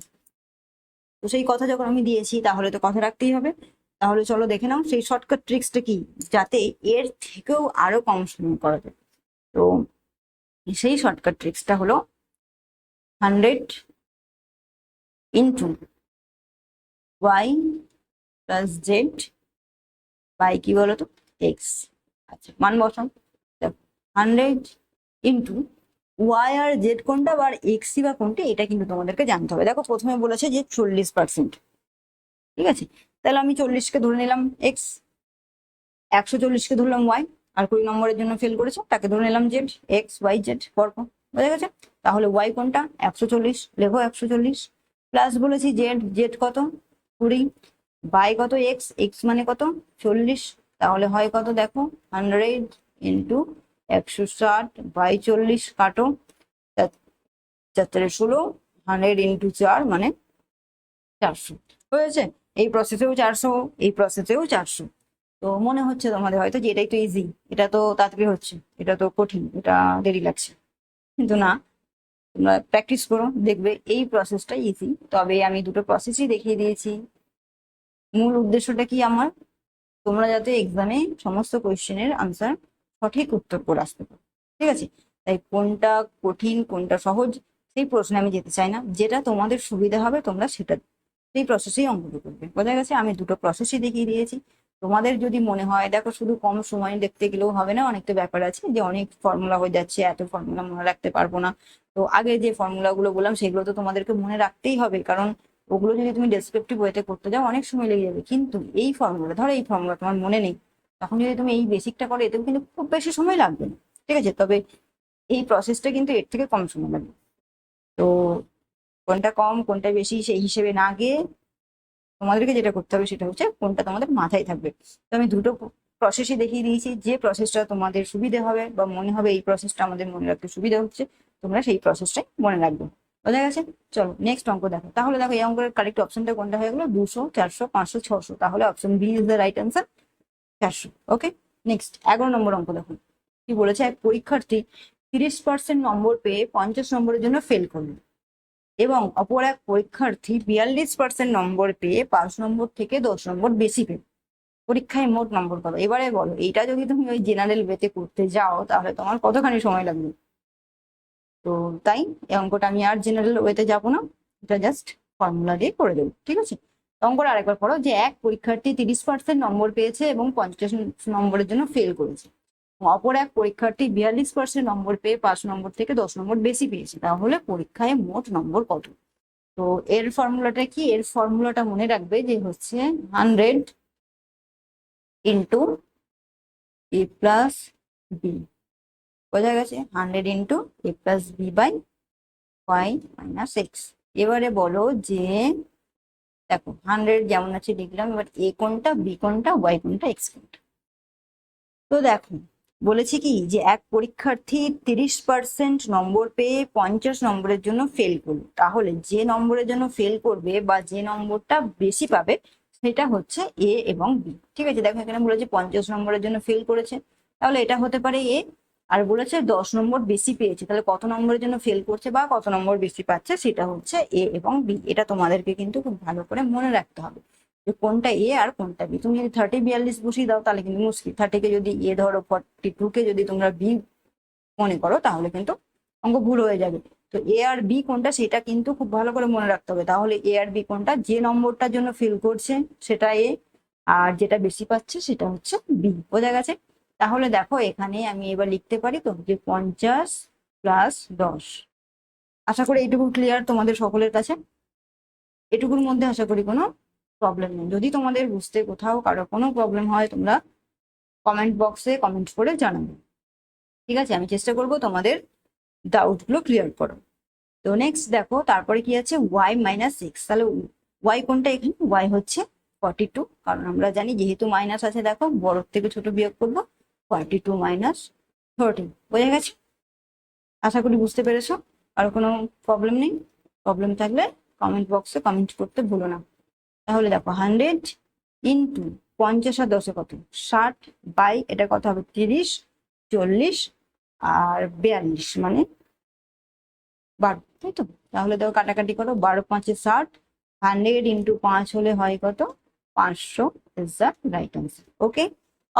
তো সেই কথা যখন আমি দিয়েছি তাহলে তো কথা রাখতেই হবে। তাহলে চলো দেখে নাও সেই শর্টকাট ট্রিক্সটা কি, যাতে এর থেকেও আরো কম সময় করা যায়। তো সেই শর্টকাট ট্রিক্সটা হলো 100 into y plus Z by কি বলতো এক্স। আচ্ছা মান বসাও। দেখো 100 ইন্টু ওয়াই আর জেড কোনটা বা এক্সই বা কোনটা, এটা কিন্তু তোমাদেরকে জানতে হবে। দেখো প্রথমে বলেছে যে 40%, ঠিক আছে, তাহলে আমি 40কে ধরে নিলাম এক্স, 140কে ধরলাম ওয়াই, আর 20 নম্বরের জন্য ফেল করেছে তাকে ধরে নিলাম জেড, এক্স ওয়াই জেড পরপর, বোঝা গেছে। তাহলে ওয়াই কোনটা 140, লেখো 140, প্লাস বলেছি জেড, জেড কত 20, বাই কত এক্স, এক্স মানে কত 40, তাহলে হয় কত দেখো 100 ইন্টু 160 বাই 40, কাটো 4 100 ইন্টু 4 মানে 400 হয়েছে। এই প্রসেসেও 400, এই প্রসেসেও 400। তো মনে হচ্ছে তোমাদের হয়তো যে এটাই তো ইজি, এটা তো তাড়াতাড়ি হচ্ছে, এটা তো কঠিন, এটা দেরি লাগছে, কিন্তু না, তোমরা প্র্যাকটিস করো দেখবে এই প্রসেসটা ইজি। তবে আমি দুটো প্রসেসই দেখিয়ে দিয়েছি। মূল উদ্দেশ্যটা কি আমার, তোমরা যাতে এক্সামে সমস্ত কোয়েশ্চেনের আনসার সঠিক উত্তর করে আসতে পারো, ঠিক আছে। তাই কোনটা কঠিন কোনটা সহজ সেই প্রশ্নে আমি যেতে চাই না, যেটা তোমাদের সুবিধা হবে তোমরা সেটা সেই প্রসেসেই অঙ্কটা করবে, বোঝা গেছে। আমি দুটো প্রসেসই দেখিয়ে দিয়েছি। তোমাদের যদি মনে হয় দেখো শুধু কম সময় দেখতে গেলেও হবে না, অনেকটা ব্যাপার আছে যে অনেক ফর্মুলা হয়ে যাচ্ছে, এত ফর্মুলা মনে রাখতে পারবো না। তো আগে যে ফর্মুলা গুলো বললাম সেগুলো তো তোমাদেরকে মনে রাখতেই হবে, কারণ ওগুলো যদি তুমি ডেসক্রিপটিভ ওয়েতে করতে যাও অনেক সময় লেগে যাবে। কিন্তু এই ফর্মুলা, ধরো এই ফর্মুলা তোমার মনে নেই, তখন যদি তুমি এই বেসিকটা করো এতেও কিন্তু খুব বেশি সময় লাগবে না, ঠিক আছে। তবে এই প্রসেসটা কিন্তু এর থেকে কম সময় লাগবে। তো কোনটা কম কোনটা বেশি সেই হিসেবে না গিয়ে তোমাদেরকে যেটা করতে হবে সেটা হচ্ছে কোনটা তোমাদের মাথায় থাকবে। তো আমি দুটো প্রসেসই দেখিয়ে দিয়েছি, যে প্রসেসটা তোমাদের সুবিধা হবে বা মনে হবে এই প্রসেসটা আমাদের মনে রাখতে সুবিধা হচ্ছে, তোমরা সেই প্রসেসটাই মনে রাখবে, বোঝা গেছে। চলো নেক্সট অঙ্ক দেখো। তাহলে দেখো এই অঙ্কের কারেক্ট অপশনটা কোনটা হয়ে গেলো, 200 400 500 600, তাহলে option B is the right answer, 400। Okay, next 11 নম্বর অঙ্ক দেখো কি বলেছে। এক পরীক্ষার্থী 30% নম্বর পেয়ে 50 নম্বরের জন্য ফেল করলো এবং অপর এক পরীক্ষার্থী 42% নম্বর পেয়ে 5 নম্বর থেকে 10 নম্বর বেশি পেল। পরীক্ষায় মোট নম্বর কত? এবারে বলো, এইটা যদি তুমি ওই জেনারেল ওয়েতে করতে যাও তাহলে তোমার কতখানি সময় লাগবে? তো তাই এই অঙ্কটা আমি আর জেনারেল ওয়েতে যাবো না, এটা জাস্ট ফর্মুলা দিয়ে করে দেবো, ঠিক আছে। অঙ্কটা আরেকবার পড়ো, যে এক পরীক্ষার্থী 30% নম্বর পেয়েছে এবং 50 নম্বরের জন্য ফেল করেছে, অপর এক পরীক্ষার্থী 42% নম্বর পেয়ে 5 নম্বর থেকে 10 নম্বর বেশি পেয়েছে, তাহলে পরীক্ষায় মোট নম্বর কত? তো এর ফর্মুলাটা কি, এর ফর্মুলাটা মনে রাখবে যে হচ্ছে 100 ইন্টু এ প্লাস বি, বোঝা গেছে। 100 into A plus B by y minus x. এবারে বলো যে দেখো 100 যেমন আছে লিখলাম, এবার এ কোনটা বি কোনটা ওয়াই কোনটা এক্স কোনটা। তো দেখো বলেছি কি যে এক পরীক্ষার্থী 30% নম্বর পেয়ে 50 নম্বরের জন্য ফেল করলো, তাহলে যে নম্বরের জন্য ফেল করবে বা যে নম্বরটা বেশি পাবে সেটা হচ্ছে এ এবং বি, ঠিক আছে। দেখো এখানে বলেছে 50 নম্বরের জন্য ফেল করেছে, তাহলে এটা হতে পারে এ, আর বলেছে 10 নম্বর বেশি পেয়েছে, তাহলে কত নম্বরের জন্য ফেল করছে বা কত নম্বর বেশি পাচ্ছে সেটা হচ্ছে এ এবং বি। এটা তোমাদেরকে কিন্তু খুব ভালো করে মনে রাখতে হবে যে কোনটা এ আর কোনটা বি। তুমি যদি 30 42 বসিয়ে দাও তাহলে কিন্তু মুশকিল, 30 কে যদি এ ধরো 42 কে যদি তোমরা বি মনে করো তাহলে কিন্তু অঙ্ক ভুল হয়ে যাবে। তো এ আর বি কোনটা সেটা কিন্তু খুব ভালো করে মনে রাখতে হবে। তাহলে এ আর বি কোনটা, যে নম্বরটার জন্য ফেল করছে সেটা এ, আর যেটা বেশি পাচ্ছে সেটা হচ্ছে বি, বোঝা গেছে। তাহলে দেখো এখানে আমি এবার লিখতে পারি তো যে 50 প্লাস 10। আশা করি এইটুকু ক্লিয়ার তোমাদের সকলের কাছে, এটুকুর মধ্যে আশা করি কোনো প্রবলেম নেই। যদি তোমাদের বুঝতে কোথাও কারো কোনো প্রবলেম হয় তোমরা কমেন্ট বক্সে কমেন্ট করে জানাবে, ঠিক আছে। আমি চেষ্টা করব তোমাদের ডাউট গুলো ক্লিয়ার করো। তো নেক্সট দেখো তারপরে কি আছে, ওয়াই মাইনাস সিক্স। তাহলে ওয়াই কোনটা, এখানে ওয়াই হচ্ছে 42, কারণ আমরা জানি যেহেতু মাইনাস আছে দেখো বড় থেকে ছোট বিয়োগ করবো, 42 মাইনাস 13, বোঝা গেছে। আশা করি বুঝতে পেরেছো, আর কোনো প্রবলেম নেই। প্রবলেম থাকলে কমেন্ট বক্সে কমেন্ট করতে ভুলো না। তাহলে দেখো 100 ইন্টু 50 আর 10 কত 60 বাই এটা কত হবে 30 40 আর 42 মানে 12, তাই তো। তাহলে দেখো কাটাকাটি করো, 12 5 60, 100 ইন্টু 5 হলে হয় কত 500 is the right answer. Okay,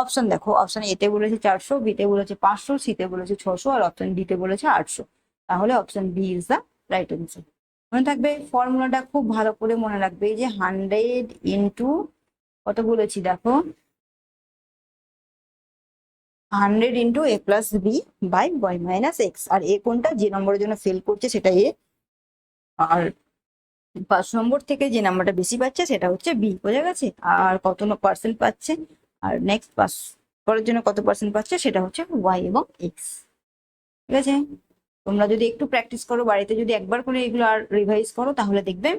option দেখো, অপশন এতে বলেছে 400, বিতে বলেছে 500, সিতে বলেছে 600, আর অপশন ডিতে বলেছে 800। তাহলে option B is the right answer. মনে থাকবে ফর্মুলাটা, খুব ভালো করে মনে রাখবে যে 100 ইন্টু কত বলেছি দেখো, 100 into A plus B by y minus x. আর এ কোনটা, যে নম্বরের জন্য ফেল করছে সেটা এ, আর 5 নম্বর থেকে যে নাম্বারটা বেশি পাচ্ছে সেটা হচ্ছে বি। বোঝা গেছে? আর কত পার্সেন্ট পাচ্ছে, আর নেক্সট পাস করার জন্য কত পার্সেন্ট পাচ্ছে সেটা হচ্ছে ওয়াই এবং এক্স। ঠিক আছে? তোমরা যদি একটু প্র্যাকটিস করো বাড়িতে, যদি একবার করে এগুলো আর রিভাইজ করো, তাহলে দেখবে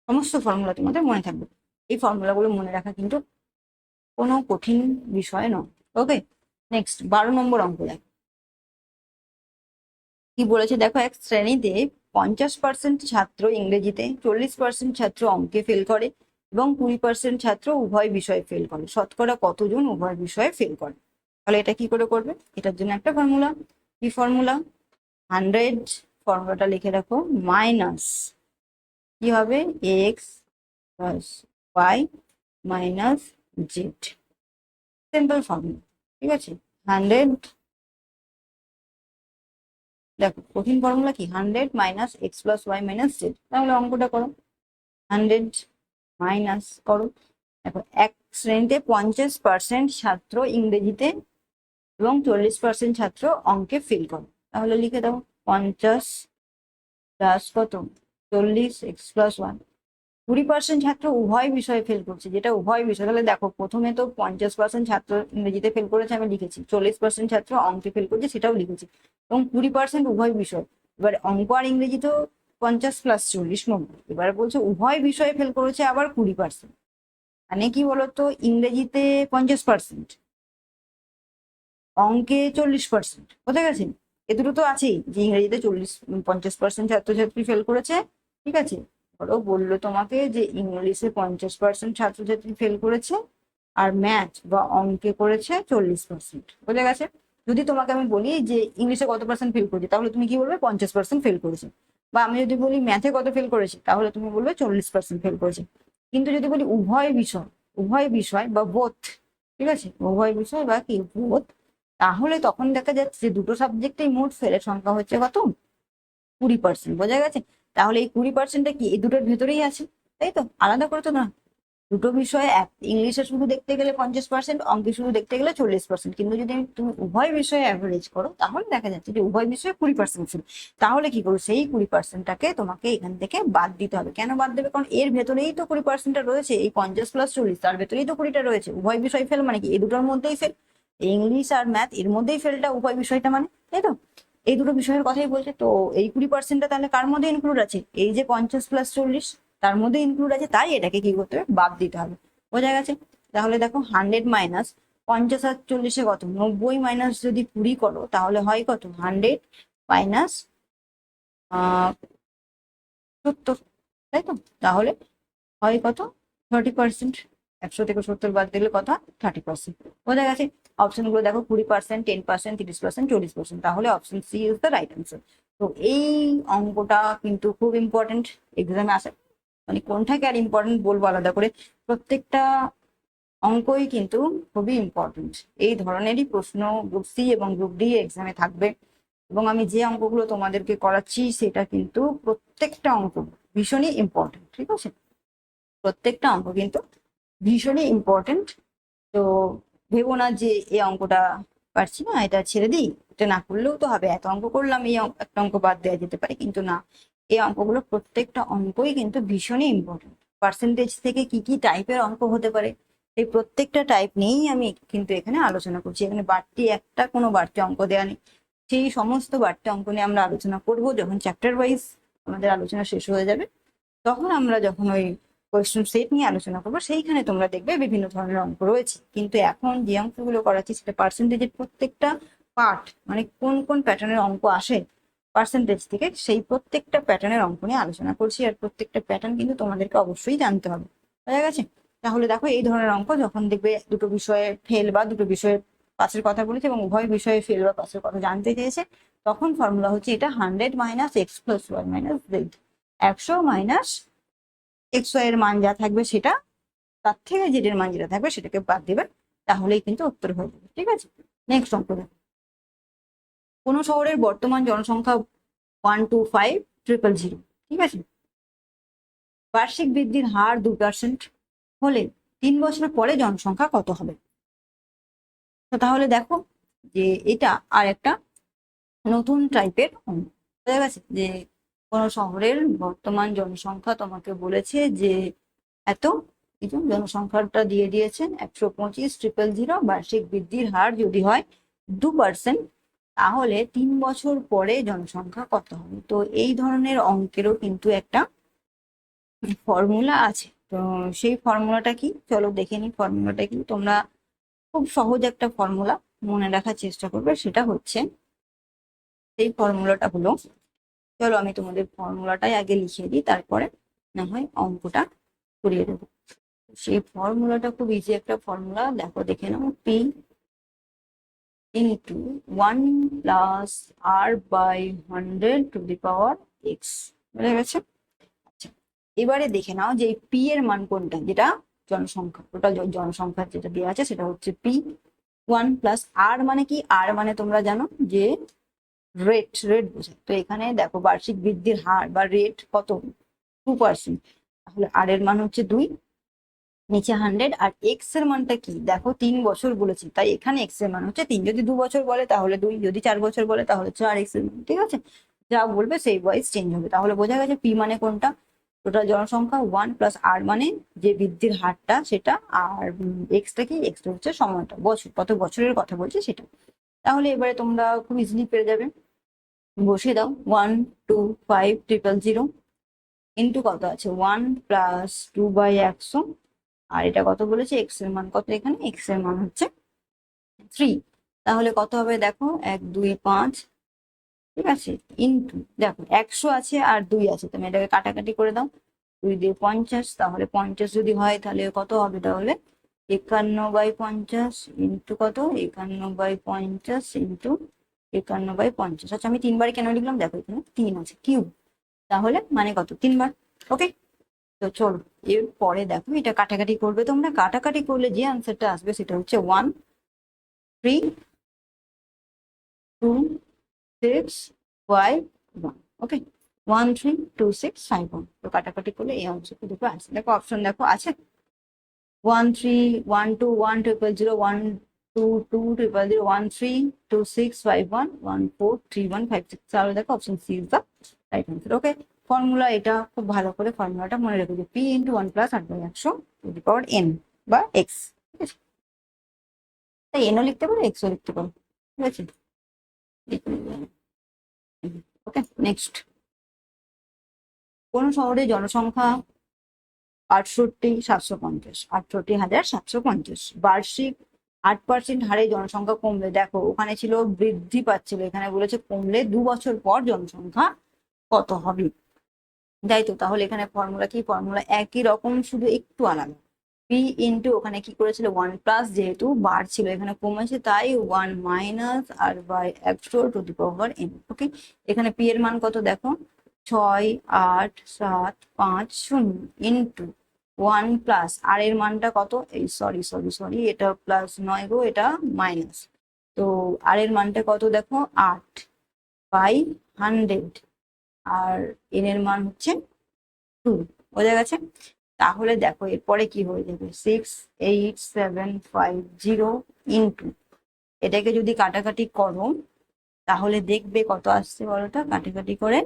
সমস্ত ফর্মুলা তোমাদের মনে থাকবে। এই ফর্মুলাগুলো মনে রাখা কিন্তু কোনো কঠিন বিষয় নয়। ওকে, নেক্সট 12 নম্বর অঙ্ক দেখো কি বলেছে। দেখো, এক শ্রেণীতে 50% ছাত্র ইংরেজিতে, 40% ছাত্র অঙ্কে ফেল করে এবং 20% ছাত্র উভয় বিষয়ে ফেল করে। শতকরা কতজন উভয় বিষয়ে ফেল করে? তাহলে এটা কি করে করবে? এটার জন্য একটা ফর্মুলা। কি ফর্মুলা? 100, ফর্মুলাটা লিখে রাখো, মাইনাস কি হবে, x plus y minus z. Simple formula. ঠিক আছে? 100, দেখো কঠিন ফর্মুলা কি, 100 minus x plus y minus z. তাহলে অঙ্কটা করো, 100 মাইনাস করো। দেখো, এক শ্রেণীতে 50% ছাত্র ইংরেজিতে এবং 40% ছাত্র অঙ্কে ফেল করে। তাহলে লিখে দাও 50 প্লাস কত, 40 এক্স প্লাস ওয়ান। 20% ছাত্র উভয় বিষয়ে ফেল করছে, যেটা উভয় বিষয়। তাহলে দেখো, প্রথমে তো 50% ছাত্র ইংরেজিতে ফেল করেছে আমি লিখেছি, 40% ছাত্র অঙ্কে ফেল করছে সেটাও লিখেছি, এবং 20% উভয় বিষয়। এবার অঙ্ক আর ইংরেজি তো 50 প্লাস 40 90। এবার বলছে উভয় বিষয়ে ফেল করেছে আবার 20%। মানে কি বলতো, ইংরেজিতে 50%, অঙ্কে 40%। বোঝা গেছে? এ দুটো তো আছেই, যে ইংরেজিতে 50% ছাত্রছাত্রী ফেল করেছে। ঠিক আছে? ধরো বললো তোমাকে যে ইংলিশে 50% ছাত্রছাত্রী ফেল করেছে, আর ম্যাথ বা অঙ্কে করেছে 40%। বোঝা গেছে? যদি তোমাকে আমি বলি যে ইংলিশে কত পার্সেন্ট ফেল করেছে, তাহলে তুমি কি বলবে? 50% ফেল করেছে। বা আমি যদি বলি ম্যাথে কত ফেল করেছে, তাহলে তুমি বলবে 40% ফেল করেছে। কিন্তু যদি বলি উভয় বিষয়, উভয় বিষয় বা বোথ, ঠিক আছে, উভয় বিষয় বা কি বোথ, তাহলে তখন দেখা যাচ্ছে যে দুটো সাবজেক্টেই মোট ফেলের সংখ্যা হচ্ছে কত, 20%। বোঝা গেছে? তাহলে এই 20%টা কি এই দুটোর ভেতরেই আছে, তাই তো, আলাদা করে তো না। দুটো বিষয়ে এক, ইংলিশে শুধু দেখতে গেলে 50%, অঙ্কে শুধু দেখতে গেলে 40%। কিন্তু যদি তুমি উভয় বিষয়ে অ্যাভারেজ করো, তাহলে দেখা যাচ্ছে যে উভয় বিষয়ে 20% ছিল। তাহলে কি করো, সেই 20%টাকে তোমাকে এখান থেকে বাদ দিতে হবে। কেন বাদ দেবে? কারণ এর ভেতরেই তো 20%টা রয়েছে, এই 50 প্লাস 40 তার ভেতরেই তো 20টা রয়েছে। উভয় বিষয় ফেল মানে কি এই দুটোর মধ্যেই ফেল, ইংলিশ আর ম্যাথ এর মধ্যেই ফেলটা উভয় বিষয়টা, মানে তাই তো, এই দুটো বিষয়ের কথাই বলছে। তো এই 20%টা তাহলে কার মধ্যে ইনক্লুড আছে? এই যে 50 প্লাস 40 তার মধ্যে ইনক্লুড আছে, তাই এটাকে কি করতে হবে, বাদ দিতে হবে। বোঝা গেছে? তাহলে দেখো 100 মাইনাস 50 আর 40-এ কত, 90 মাইনাস যদি 20 করো তাহলে হয় কত, 100 মাইনাস 70, তাই তো। তাহলে হয় কত, 30%। 100 থেকে 70 বাদ দিলে কত, 30%। বোঝা গেছে? অপশন গুলো দেখো, 20%, 10%, 30%, 40%। তাহলে option C is the right answer. তো এই অঙ্কটা কিন্তু খুব ইম্পর্টেন্ট এক্সামে আসে। মানে কোনটাকে আর ইম্পর্টেন্ট বলবো আলাদা করে, প্রত্যেকটা অঙ্কই কিন্তু খুবই ইম্পর্টেন্ট। এই ধরনেরই প্রশ্ন গ্রুপ সি এবং গ্রুপ ডি এক্সামে থাকবে। এবং আমি যে অঙ্কগুলো তোমাদেরকে করাচ্ছি সেটা কিন্তু প্রত্যেকটা অঙ্ক ভীষণই ইম্পর্টেন্ট। ঠিক আছে? প্রত্যেকটা অঙ্ক কিন্তু ভীষণই ইম্পর্টেন্ট। তো ভেবো না যে এই অঙ্কটা পারছি না, এটা ছেড়ে দিই, এটা না করলেও তো হবে, এত অঙ্ক করলাম, এই একটা অঙ্ক বাদ দেওয়া যেতে পারে। কিন্তু না, এই অঙ্কগুলো প্রত্যেকটা অঙ্কই কিন্তু ভীষণই ইম্পর্টেন্ট। পার্সেন্টেজ থেকে কি কি টাইপের অঙ্ক হতে পারে, এই প্রত্যেকটা টাইপ নিয়েই আমি কিন্তু এখানে আলোচনা করছি। এখানে বাড়তি একটা কোনো বাড়তি অঙ্ক দেওয়া নেই। সেই সমস্ত বাড়তি অঙ্ক নিয়ে আমরা আলোচনা করব যখন চ্যাপ্টার ওয়াইজ আমাদের আলোচনা শেষ হয়ে যাবে। তখন আমরা যখন ওই কোয়েশ্চেন সেট নিয়ে আলোচনা করবো, সেইখানে তোমরা দেখবে বিভিন্ন ধরনের অঙ্ক রয়েছে। কিন্তু এখন যে অঙ্কগুলো করাচ্ছি সেটা পার্সেন্টেজের প্রত্যেকটা পার্ট, মানে কোন কোন প্যাটার্নের অঙ্ক আসে পার্সেন্টেজ থেকে, সেই প্রত্যেকটা প্যাটার্নের অঙ্ক নিয়ে আলোচনা করছি। আর প্রত্যেকটা প্যাটার্ন কিন্তু তোমাদেরকে অবশ্যই জানতে হবে। বোঝা গেছে? তাহলে দেখো, এই ধরনের অঙ্ক যখন দেখবে দুটো বিষয়ে ফেল বা দুটো বিষয়ে পাসের কথা বলেছে এবং উভয় বিষয়ে ফেল বা পাসের কথা জানতে চেয়েছে, তখন ফর্মুলা হচ্ছে এটা 100 minus x plus y minus z. 100 minus x y এর মান যা থাকবে সেটা, তার থেকে জেড এর মান যেটা থাকবে সেটাকে বাদ দেবে, তাহলেই কিন্তু উত্তর হয়ে যাবে। ঠিক আছে, নেক্সট অঙ্ক দেখো। কোনো শহরের বর্তমান জনসংখ্যা 125,000। ঠিক আছে, বার্ষিক বৃদ্ধির হার 2% হলে 3 বছর পরে জনসংখ্যা কত হবে? তো তাহলে দেখো যে এটা আর একটা নতুন টাইপের অঙ্ক। বুঝা গেছে যে কোনো শহরের বর্তমান জনসংখ্যা তোমাকে বলেছে যে এত, এই যে জনসংখ্যাটা দিয়ে দিয়েছেন 125,000, বার্ষিক বৃদ্ধির হার যদি হয় 2%, তাহলে 3 বছর পরে জনসংখ্যা কত হবে? তো এই ধরনের অঙ্কেরও কিন্তু একটা ফর্মুলা আছে। তো সেই ফর্মুলাটা কি, চলো দেখে নি ফর্মুলাটা কি। তোমরা খুব সহজ একটা ফর্মুলা মনে রাখার চেষ্টা করবে, সেটা হচ্ছে, সেই ফর্মুলাটা হলো, চলো আমি তোমাদের ফর্মুলাটাই আগে লিখিয়ে দিই, তারপরে না হয় অঙ্কটা করিয়ে দেবো। সেই ফর্মুলাটা খুব ইজি একটা ফর্মুলা, দেখো দেখে নাও। পি ইন্টু 1 + r/100 বুঝে গেছে? আচ্ছা, এবারে দেখে নাও যে এই পি এর মান কোনটা, যেটা জনসংখ্যা, টোটাল জনসংখ্যা যেটা দেওয়া আছে সেটা হচ্ছে পি। 1 + r মানে কি? আর মানে তোমরা জানো যে রেট, রেট বোঝায়। তো এখানে দেখো বার্ষিক বৃদ্ধির হার বা রেট কত, 2%, তাহলে আর এর মান হচ্ছে 2, নিচে 100। আর এক্স এর মানটা কি, দেখো 3 বছর বলেছে, তাই এখানে এক্স এর মান হচ্ছে 3। যদি 2 বছর বলে তাহলে 2, যদি 4 বছর বলে তাহলে 4 এক্স এর মান। ঠিক আছে, যা বলবে সেই ওয়াইজ চেঞ্জ হবে। তাহলে বোঝা গেছে পি মানে কোনটা, টোটাল জনসংখ্যা, 1 + r মানে যে বৃদ্ধির হারটা সেটা, আর এক্সটা কি, এক্সটা হচ্ছে সময়টা, বছর, কত বছরের কথা বলছে সেটা। তাহলে এবারে তোমরা খুব ইজিলি পেরে যাবে, বসে দাও। 125,000 ইন্টু কত আছে, 1 + 2/100, আর এটা কত বলেছে, এক্স এর মান কত, এখানে এক্স এর মান হচ্ছে 3। তাহলে কত হবে দেখো, 1, 2, 5, ঠিক আছে, ইন্টু, দেখো 100 আছে আর 2 আছে, তুমি এটাকে কাটাকাটি করে দাও, 2 দিয়ে 50, তাহলে 50 যদি হয় তাহলে কত হবে, তাহলে 51/50 ইন্টু কত, 51/50 ইন্টু 51/50। আচ্ছা, আমি 3 বার কেন লিখলাম, দেখো এখানে 3 আছে, কিউব, তাহলে মানে কত, 3 বার। ওকে, তো চলো এর পরে দেখো এটা কাটাকাটি করবে তোমরা, কাটাকাটি করলে যে আনসারটা আসবে সেটা হচ্ছে 13261। ওকে, 13261। তো কাটাকাটি করলে এই অংশটা দুটো আসে। দেখো অপশন দেখো আছে, 131210010012200 13265114315 তাহলে দেখো option C is the right answer. Okay, formula এটা খুব ভালো করে ফর্মুলাটা মনে রেখে দিও, পি ইন্টু 1 + 8/100 বা এক্স। ঠিক আছে, তাই এনও লিখতে পারো, এক্সও লিখতে পারো। ঠিক আছে, ওকে, নেক্সট। কোন শহরে জনসংখ্যা 68,750, বার্ষিক 8% হারে জনসংখ্যা কমলে, দেখো ওখানে ছিল বৃদ্ধি পাচ্ছিল, এখানে বলেছে কমলে 2 বছর পর জনসংখ্যা কত হবে, তাই তো? তাহলে এখানে ফর্মুলা কি, ফর্মুলা একই রকম, শুধু একটু আলাদা। পি ইন্টু, ওখানে কি করেছিল 1 +, যেহেতু বাড়ছিল এখানে কমেছে তাই 1 - r/100 ওকে, এখানে পি এর মান কত দেখো, 68750 ইন্টু 1 + আর এর মানটা কত, এই সরি সরি সরি, এটা প্লাস নয় গো, এটা মাইনাস। তো আর এর মানটা কত দেখো, 8/100, আর এন এর মান হচ্ছে 2। বোঝা গেছে? তাহলে দেখো এরপরে কি হয়ে যাবে, 68750 ইন্টু, এটাকে যদি কাটাকাটি করো তাহলে দেখবে কত আসছে বলোটা, কাটাকাটি করে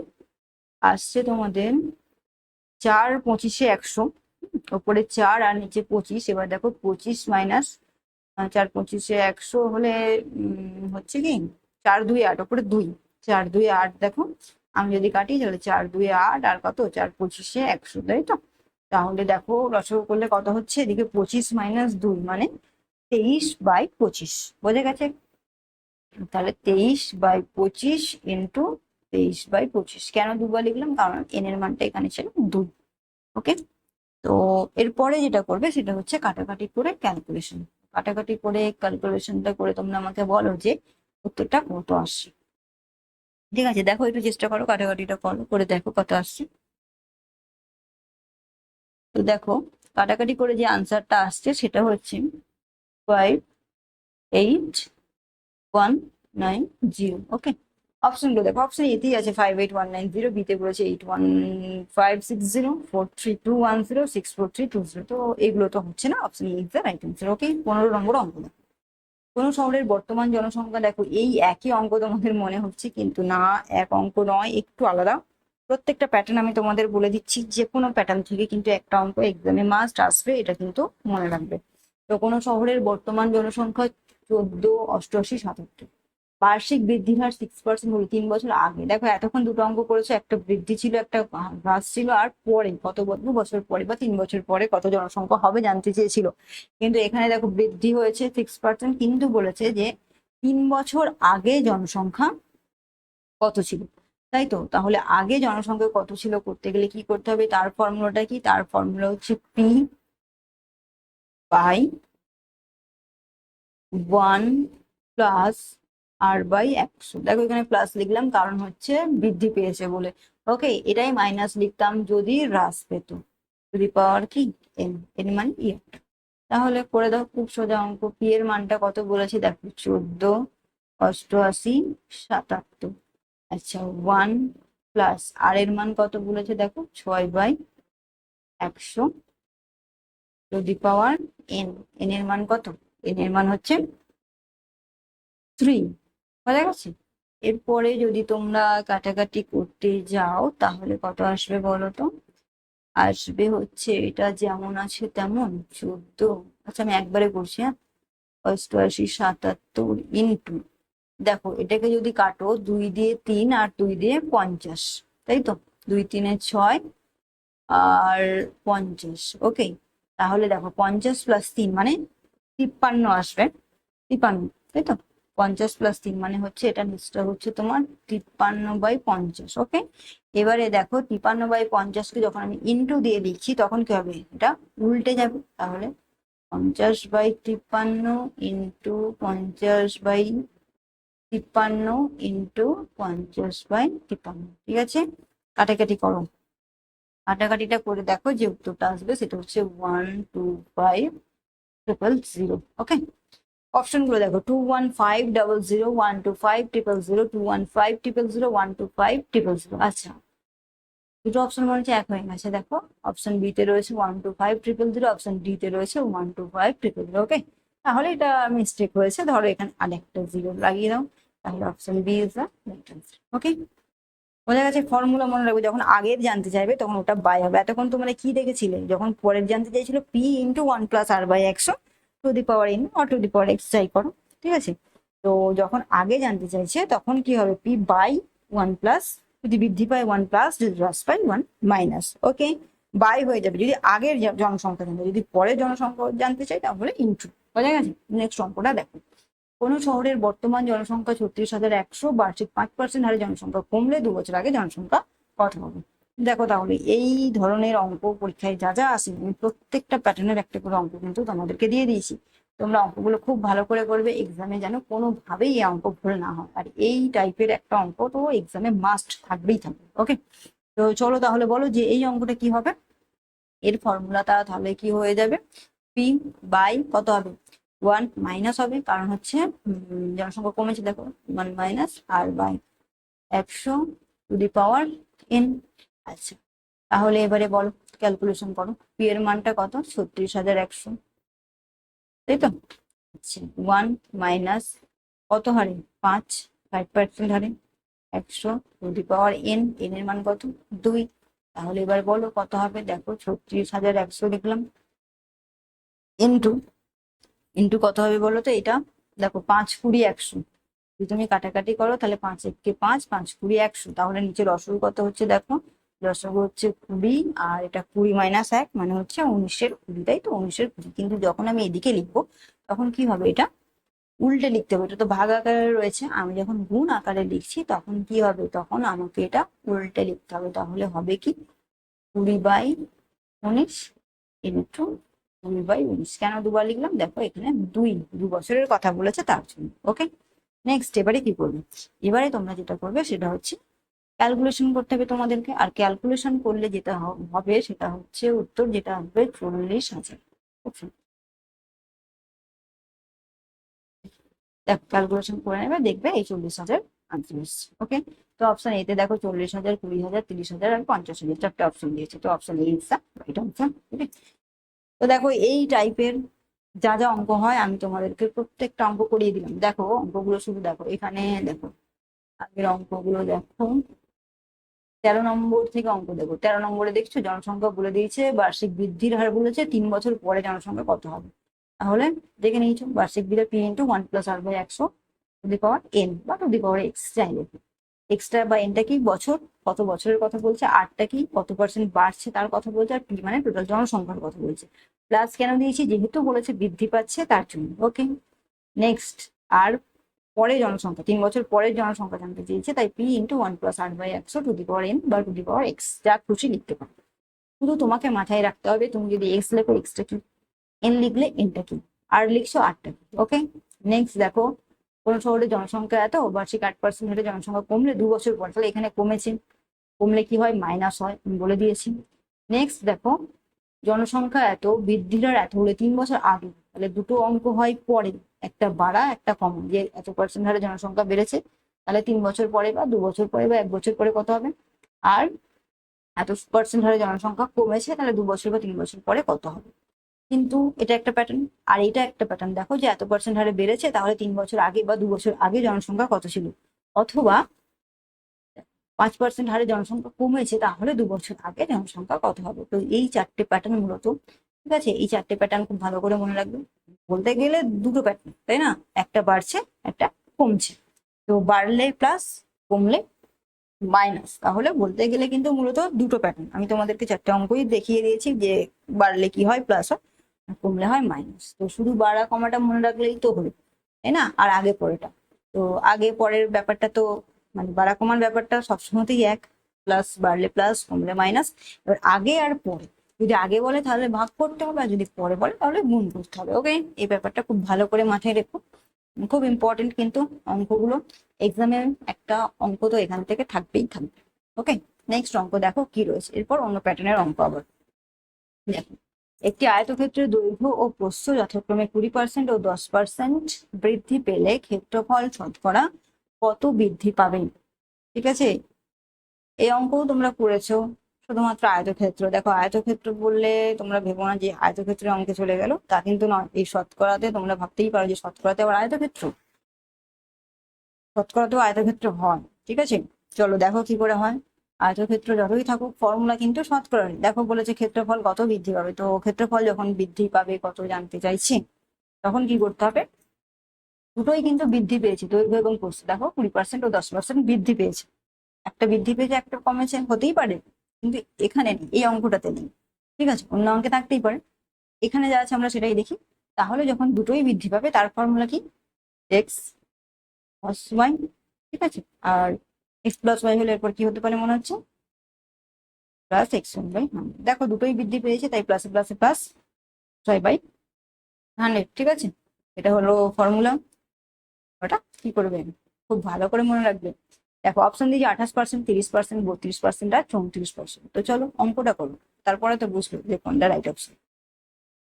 আসছে তোমাদের 4×25=100, ওপরে 4 আর নিচে 25। এবার দেখো 25 মাইনাস 4×25=100 হলে হচ্ছে কি 4×2=8, ওপরে 2, 4×2=8। দেখো আমি যদি কাটি তাহলে 4×2=8, আর কত 4×25=100, তাই তো? তাহলে দেখো রসগো করলে কত হচ্ছে, এদিকে 25 - 2 মানে 23/25। বোঝা গেছে? তাহলে 23/25 ইন্টু 23/25। কেন দুবার লিখলাম, কারণ এন এর মানটা এখানে ছিল 2। ওকে, তো এরপরে যেটা করবে সেটা হচ্ছে কাটাকাটি করে ক্যালকুলেশন, কাটাকাটি করে ক্যালকুলেশনটা করে তোমরা আমাকে বলো যে উত্তরটা কত আসছে। ঠিক আছে, দেখো একটু চেষ্টা করো, কাটাকাটিটা করো, করে দেখো কত আসছে। তো দেখো কাটাকাটি করে যে আনসারটা আসছে সেটা হচ্ছে 58,190। ওকে, অপশন গুলো দেখো, অপশন এতেই আছে 58,190, বিতে বলেছে 81,560, 43210, 64320। তো এগুলো তো হচ্ছে না, option is the right answer. Okay, 15 number অঙ্ক দেখো। কোন শহরের বর্তমান জনসংখ্যা, দেখো এই একই অঙ্ক তোমাদের মনে হচ্ছে, কিন্তু না, এক অঙ্ক নয়, একটু আলাদা। প্রত্যেকটা প্যাটার্ন আমি তোমাদের বলে দিচ্ছি, যে কোনো প্যাটার্ন থেকে কিন্তু একটা অঙ্ক এক্সামে মাস্ট আসবে, এটা কিন্তু মনে রাখবে। তো কোনো শহরের বর্তমান জনসংখ্যা 14,88,77। বার্ষিক বৃদ্ধির হার 6% হলো 3 বছর আগে। দেখো এতক্ষণ দুটো অঙ্ক করেছো, একটা বৃদ্ধি ছিল, একটা হ্রাস ছিল, আর পরে কত বছর পরে বা 3 বছর পরে কত জনসংখ্যা হবে জানতে চেয়েছিল। কিন্তু এখানে দেখো বৃদ্ধি হয়েছে 6%, কিন্তু বলেছে যে 3 বছর আগে জনসংখ্যা কত ছিল। তাই তো, তাহলে আগে জনসংখ্যা কত ছিল করতে গেলে কি করতে হবে, তার ফর্মুলাটা কি, তার ফর্মুলা হচ্ছে P/1+R/100। দেখো এখানে প্লাস লিখলাম, কারণ হচ্ছে বৃদ্ধি পেয়েছে বলে। ওকে, এটাই মাইনাস লিখতাম যদি হ্রাস পেত, টু দি পাওয়ার কি এন, এন মানে ইয়ে। তাহলে করে দাও, খুব সোজা অঙ্ক। পি এর মানটা কত বলেছি দেখো, 14,88,77। আচ্ছা, 1 প্লাস আর এর মান কত বলেছে দেখো, 6/100, to the power N. N এর মান কত, এন এর মান হচ্ছে 3। বোঝা গেছে? এরপরে যদি তোমরা কাটাকাটি করতে যাও তাহলে কত আসবে বলো তো? আসবে হচ্ছে, এটা যেমন আছে তেমন 14। আচ্ছা আমি একবারে করছি, হ্যাঁ, 88,77 ইন্টু, দেখো এটাকে যদি কাটো, 2 দিয়ে 3 আর 2 দিয়ে 50, তাই তো, 2 3 6 আর 50। ওকে, তাহলে দেখো 50+3 মানে 53 আসবে, 53, তাই তো। 50+3 মানে হচ্ছে, এটা নিচটা হচ্ছে তোমার 53/50। ওকে, এবারে দেখো 53/50কে যখন আমি ইন্টু দিয়ে দিচ্ছি তখন কি হবে, এটা উল্টে যাবে। তাহলে 50/53 ইন্টু 50/53 ইন্টু 50/53। ঠিক আছে, কাটাকাটি করো। কাটাকাটিটা করে দেখো, যে উত্তরটা আসবে সেটা হচ্ছে 125,000। ওকে, অপশন গুলো দেখো, 21500, 125,000, 215,000, 125,000। আচ্ছা, দুটো অপশন মনে হচ্ছে এক হয়ে গেছে। দেখো অপশন বি তে রয়েছে 125,000, অপশন ডি তে রয়েছে 125,000। ওকে, তাহলে এটা মিস্টেক হয়েছে, ধরো এখানে আরেকটা জিরো লাগিয়ে দাও, তাহলে option B is the right answer. Okay, বোঝা গেছে? ফর্মুলা মনে রাখবে, যখন আগের জানতে চাইবে তখন ওটা বাই হবে। এতক্ষণ তোমরা কি দেখেছিলে, যখন পরের জানতে চাইছিল P × 1+R/100 to the power N or to the power x, যাই করো, ঠিক আছে। তো যখন আগে জানতে চাইছে তখন কি হবে, P/1+, যদি বৃদ্ধি পায় 1+, যদি হ্রাস পায় 1-। ওকে, বাই হয়ে যাবে যদি আগের জনসংখ্যা জানতে, যদি পরের জনসংখ্যা জানতে চাই তাহলে ইন্টু। বোঝা গেছে? নেক্সট অঙ্কটা দেখো। কোন শহরের বর্তমান জনসংখ্যা 36,100, বার্ষিক 5% হারে জনসংখ্যা কমলে 2 বছর আগে জনসংখ্যা কত হবে? দেখো তাহলে এই ধরনের অঙ্ক পরীক্ষায় যা যা আসে, আমি প্রত্যেকটা প্যাটার্নের একটা করে অঙ্ক কিন্তু তোমাদেরকে দিয়ে দিয়েছি। তোমরা অঙ্কগুলো খুব ভালো করে করবে, এক্সামে যেন কোনোভাবেই এই অঙ্ক ভুল না হয়। আর এই টাইপের একটা অঙ্ক তো এক্সামে মাস্ট থাকবেই থাকবে। ওকে, তো চলো তাহলে বলো যে এই অঙ্কটা কি হবে। এর ফর্মুলাটা তাহলে কি হয়ে যাবে, P/ কত হবে, 1 মাইনাস হবে, কারণ হচ্ছে জনসংখ্যা কমেছে, দেখো 1 minus R/100 to the power N. আচ্ছা, তাহলে এবারে বলো, ক্যালকুলেশন করো, পি এর মানটা কত, 36,100, তাই তো। আচ্ছা, 1 মাইনাস কত হারে, 5% হারে 100 to the power N, N এর মান কত, 2। তাহলে এবার বলো কত হবে, দেখো 36,100 লিখলাম, ইন্টু, ইন্টু কত হবে বলো তো এটা, দেখো 5 20 100, যদি তুমি কাটাকাটি করো তাহলে 5 1 5, 5 20 100, তাহলে নিচে লসাগু কত হচ্ছে দেখো, লসাগু হচ্ছে 20, আর এটা 20 মাইনাস 1 মানে হচ্ছে 19-20, তাই তো, 19-20। কিন্তু যখন আমি এদিকে লিখবো তখন কি হবে, এটা উল্টে লিখতে হবে, এটা তো ভাগ আকারে রয়েছে, আমি যখন গুণ আকারে লিখছি তখন কি হবে, তখন আমাকে এটা উল্টে লিখতে হবে। তাহলে হবে কি, 20/19 ইন্টু 2/19। কেন দুবার লিখলাম, দেখো এখানে 2 বছরের কথা বলেছে তার জন্য। ওকে, নেক্সট এবারে কি করবে, এবারে তোমরা যেটা করবে সেটা হচ্ছে ক্যালকুলেশন করতে হবে তোমাদেরকে। আর ক্যালকুলেশন করলে যেটা হবে সেটা হচ্ছে উত্তর যেটা হবে 40,000। দেখো ক্যালকুলেশন করে নেবে, দেখবে এই 40,000 আনসার এসছে। ওকে, তো অপশন এতে দেখো 40,000, 20,000, 30,000 আর 50,000 চারটে অপশন দিয়েছে। তো option A is the right answer. তো দেখো এই টাইপের যা যা অঙ্ক হয় আমি তোমাদেরকে প্রত্যেকটা অঙ্ক করিয়ে দিলাম। দেখো অঙ্কগুলো শুধু দেখো, এখানে দেখো আগের অঙ্কগুলো দেখো। 13 নম্বর থেকে অঙ্ক দেখো। 13 নম্বরে দেখছো জনসংখ্যা বলে দিয়েছে, বার্ষিক বৃদ্ধির হার বলেছে 3 বছর পরে জনসংখ্যা কত হবে। তাহলে দেখে নিয়েছো বার্ষিক বৃদ্ধি P into 1+r/100 to the power n বা টু দি পাওয়ার এক্স চাইলে। এক্সটা বা এনটা কি বছর, কত বছরের কথা বলছে, আরটা কি কত পার্সেন্ট বাড়ছে তার কথা বলছে, আর পি মানে টোটাল জনসংখ্যার কথা বলছে। প্লাস কেন দিয়েছি, যেহেতু বলেছে বৃদ্ধি পাচ্ছে তার জন্য। ওকে, নেক্সট। আর পরে জনসংখ্যা 3 বছর পরের জনসংখ্যা জানতে চেয়েছে, তাই P into 1+r/100 to the power n বা টু দি পাওয়ার এক্স, যা খুশি লিখতে পারো। শুধু তোমাকে মাথায় রাখতে হবে, তুমি যদি এক্স লেখো এক্সটা কি, এন লিখলে এনটা কি, আর লিখছো আরটা কি। ওকে, নেক্সট দেখো কোন শহরে জনসংখ্যা এত, বার্ষিক 8% হারে জনসংখ্যা কমলে 2 বছর পর, তাহলে এখানে কমেছে, কমলে কি হয় মাইনাস হয়, আমি বলে দিয়েছি। নেক্সট দেখো জনসংখ্যা এত, বৃদ্ধির হার এত হলে 3 বছর আগে, তাহলে দুটো অঙ্ক হয় পরে, একটা বাড়া একটা কমা, যে এত পার্সেন্ট হারে জনসংখ্যা বেড়েছে, তাহলে 3 বছর পরে বা 2 বছর পরে বা 1 বছর পরে কত হবে। আর এত পার্সেন্ট হারে জনসংখ্যা কমেছে, তাহলে 2 বছর বা 3 বছর পরে কত হবে। কিন্তু এটা একটা প্যাটার্ন, আর এটা একটা প্যাটার্ন দেখো, যে এত পার্সেন্ট হারে বেড়েছে, তাহলে 3 বছর আগে বা 2 বছর আগে জনসংখ্যা কত ছিল। অথবা 5% হারে জনসংখ্যা কমেছে, তাহলে 2 বছর আগে জনসংখ্যা কত হবে। তো এই চারটে প্যাটার্ন মূলত, ঠিক আছে, এই চারটে প্যাটার্ন খুব ভালো করে মনে রাখবে। বলতে গেলে দুটো প্যাটার্ন, তাই না, একটা বাড়ছে একটা কমছে। তো বাড়লে প্লাস, কমলে মাইনাস, তাহলে বলতে গেলে কিন্তু মূলত দুটো প্যাটার্ন। আমি তোমাদেরকে চারটে অঙ্কই দেখিয়ে দিয়েছি, যে বাড়লে কি হয় প্লাস হয়, আর কমলে হয় মাইনাস। তো শুধু বাড়া কমাটা মনে রাখলেই তো হলো, তাই না, আর আগে পরেটা। তো আগে পরের ব্যাপারটা তো মানে বাড়া কমার ব্যাপারটা সবসময়তেই এক, প্লাস বাড়লে প্লাস কমলে মাইনাস। এবার আগে আর পরে, যদি আগে বলে তাহলে ভাগ করতে হবে, আর যদি পরে বলে তাহলে গুণ করতে হবে। ওকে, এই ব্যাপারটা খুব ভালো করে মাথায় রেখো, খুব ইম্পর্টেন্ট কিন্তু অঙ্কগুলো। এক্সামে একটা অঙ্ক তো এখান থেকে থাকবেই থাকবে। ওকে, নেক্সট অঙ্ক দেখো কি রয়েছে, এরপর অন্য প্যাটার্নের অঙ্ক আবার দেখো। একটি আয়তক্ষেত্রের দৈর্ঘ্য ও প্রস্থ যথাক্রমে 20% ও 10% বৃদ্ধি পেলে ক্ষেত্রফল শতকরা কত বৃদ্ধি পাবে। ঠিক আছে, এই অঙ্কও তোমরা করেছো, শুধুমাত্র আয়তক্ষেত্র। দেখো আয়তক্ষেত্র বললে তোমরা ভেবো না যে আয়তক্ষেত্রের অঙ্কে চলে গেল, তা কিন্তু নয়। এই শতকরাতে তোমরা ভাবতেই পারো যে শতকরাতে আবার আয়তক্ষেত্র, শতকরাতেও আয়তক্ষেত্র হয়। ঠিক আছে, চলো দেখো কি করে হয়। আয়তক্ষেত্র যতই থাকুক ফর্মুলা কিন্তু শতকরার। দেখো বলেছে ক্ষেত্রফল কত বৃদ্ধি পাবে, তো ক্ষেত্রফল যখন বৃদ্ধি পাবে কত জানতে চাইছি, তখন কি করতে হবে, দুটোই কিন্তু বৃদ্ধি পেয়েছে, দৈর্ঘ্য এবং প্রস্থ দেখো 20% ও 10% বৃদ্ধি পেয়েছে। একটা বৃদ্ধি পেয়েছে একটা কমেছে, হতেই পারে, কিন্তু এখানে নেই, এই অঙ্কটাতে নেই। ঠিক আছে, অন্য অঙ্কে থাকতেই পারে, এখানে যা আছে আমরা সেটাই দেখি। তাহলে যখন দুটোই বৃদ্ধি পাবে তার ফর্মুলা কি, এক্স প্লাস ওয়াই। ঠিক আছে, আর এক্স প্লাস ওয়াই হলে এরপর কি হতে পারে মনে হচ্ছে, প্লাস x1/100। দেখো দুটোই বৃদ্ধি পেয়েছে, তাই প্লাসে প্লাসে প্লাস y/100। ঠিক আছে, এটা হলো ফর্মুলা। ওটা কি করবে, খুব ভালো করে মনে রাখবে। দেখো অপশন দিয়েছে 28%, 30%, 32% আর 34%। তো চলো অঙ্কটা করো, তারপরে তো বুঝলো যে কোনটা রাইট অপশন।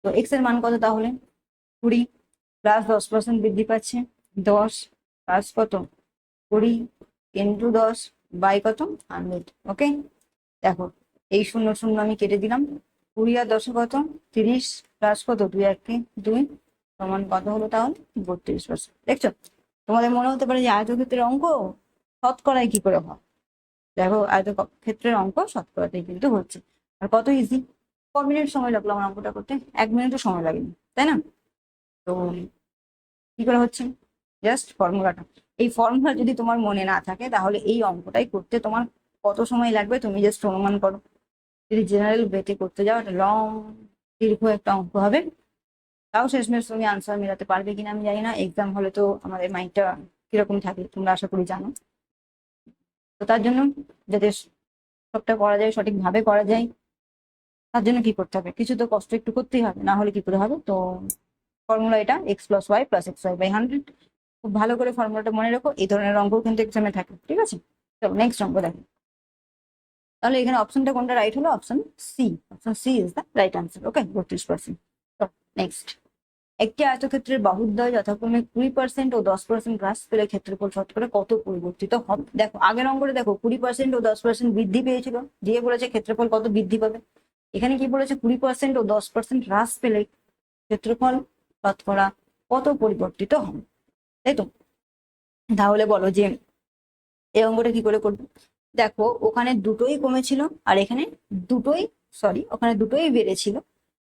তো এক্স এর মান কত তাহলে, 20 প্লাস 10% বৃদ্ধি পাচ্ছে, 10 প্লাস কত 20 ইন্টু 10 বাই কত 100। ওকে, দেখো এই শূন্য শূন্য আমি কেটে দিলাম, 20 আর 10 কত 30, প্লাস কত 2 1 2 সমান কত হলো তাহলে 32%। দেখছো, তোমাদের মনে হতে পারে যে আয়তক্ষেত্রের অঙ্ক শতকরায় কি করে হয়। দেখো আয়তক্ষেত্রের অঙ্ক শতকরাতেই কিন্তু হচ্ছে। আর কত ইজি, 4 মিনিট সময় লাগলো আমার অঙ্কটা করতে, 1 মিনিটও সময় লাগেনি, তাই না। তো কি করে হচ্ছে, জাস্ট ফর্মুলাটা, এই ফর্মুলা যদি তোমার মনে না থাকে তাহলে এই অঙ্কটাই করতে তোমার কত সময় লাগবে তুমি জাস্ট অনুমান করো। যদি জেনারেল বেতে করতে যাও একটা লং দীর্ঘ একটা অঙ্ক হবে, তাও শেষমেশ তুমি আনসার মেলাতে পারবে কিনা আমি জানি না। এক্সাম হলে তো আমাদের মাইন্ডটা কিরকম থাকে তোমরা আশা করি জানো। তো তার জন্য যাতে সবটা করা যায় সঠিকভাবে করা যায়, তার জন্য কি করতে হবে, কিছু তো কষ্ট একটু করতেই হবে, না হলে কি করে হবে। তো ফর্মুলা এটা x+y+xy/100। খুব ভালো করে ফর্মুলাটা মনে রাখো, এই ধরনের অঙ্ক কিন্তু এক্সামে থাকে। ঠিক আছে, চলো নেক্সট অঙ্ক দেখো। তাহলে এখানে অপশনটা কোনটা রাইট হলো, option C. Option C is the right answer. Okay, 32%। Next একটি আয়তক্ষেত্রের বাহুদ্বয় যথাক্রমে 20% ও 10% হ্রাস পেলে ক্ষেত্রফল শতকরা কত পরিবর্তিত হবে? দেখো আগের অঙ্কটা দেখো 20% ও 10% বৃদ্ধি পেয়েছিল, দিয়ে বলেছে ক্ষেত্রফল কত বৃদ্ধি পাবে। এখানে কি বলেছে 20% ও 10% হ্রাস পেলে ক্ষেত্রফল শতকরা কত পরিবর্তিত হবে, তাই তো? তাহলে বলো যে এই অঙ্কটা কি করে করবে। দেখো ওখানে দুটোই কমেছিল আর এখানে দুটোই, সরি ওখানে দুটোই বেড়েছিল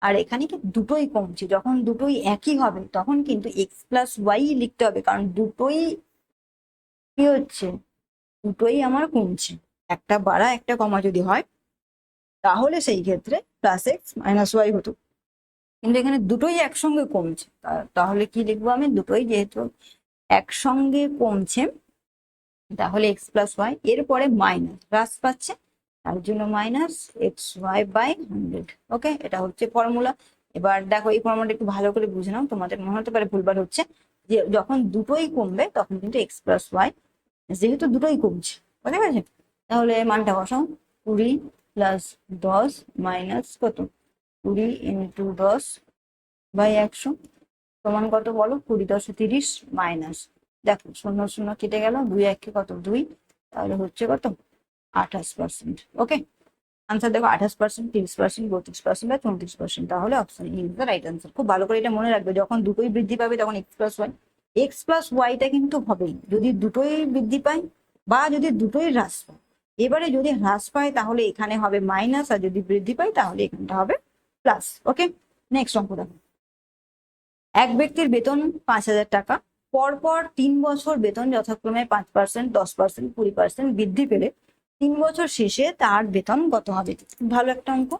আর এখানে কি দুটোই কমছে। যখন দুটোই একই হবে তখন কিন্তু এক্স প্লাস ওয়াই লিখতে হবে, কারণ দুটোই কি হচ্ছে, দুটোই আমার কমছে। একটা বাড়া একটা কমা যদি হয় তাহলে সেই ক্ষেত্রে প্লাস এক্স মাইনাস ওয়াই হতো, কিন্তু এখানে দুটোই একসঙ্গে কমছে। তাহলে কি লিখবো আমি, দুটোই যেহেতু একসঙ্গে কমছে তাহলে এক্স প্লাস ওয়াই, এরপরে মাইনাস হ্রাস পাচ্ছে তার জন্য মাইনাস এক্স ওয়াই বাই 100। ওকে, এটা হচ্ছে ফর্মুলা। এবার দেখো এই ফর্মুলাটা একটু ভালো করে বুঝে নাও, তোমাদের মনে হতে পারে ভুলবার হচ্ছে যে যখন দুটোই কমবে তখন কিন্তু এক্স প্লাস ওয়াই, যেহেতু দুটোই কমছে, বুঝতে পেরেছে? তাহলে মানটা বসাও, 20 প্লাস 10 মাইনাস কত, 20 ইন্টু 10 বাই 100 সমান কত বলো, 20 10 30 মাইনাস, দেখো শূন্য শূন্য কেটে গেল, 2 1 কত 2, তাহলে হচ্ছে কত 28%। ওকে, আনসার দেখো 28%, 30%, 32% আর 34%। তাহলে option E is the right answer. খুব ভালো করে এটা মনে রাখবে, যখন দুটোই বৃদ্ধি পাবে তখন X plus Y, X plus ওয়াইটা কিন্তু হবেই যদি দুটোই বৃদ্ধি পায় বা যদি দুটোই হ্রাস পায়। এবারে যদি হ্রাস পায় তাহলে এখানে হবে মাইনাস, আর যদি বৃদ্ধি পায় তাহলে এখানটা হবে প্লাস। ওকে, নেক্সট অঙ্ক দেখো। এক ব্যক্তির বেতন 5,000 টাকা, পরপর 3 বছর বেতন যথাক্রমে 5%, 10%, 20% বৃদ্ধি পেলে 3 বছর শেষে তার বেতন কত হবে? ভালো একটা অঙ্ক,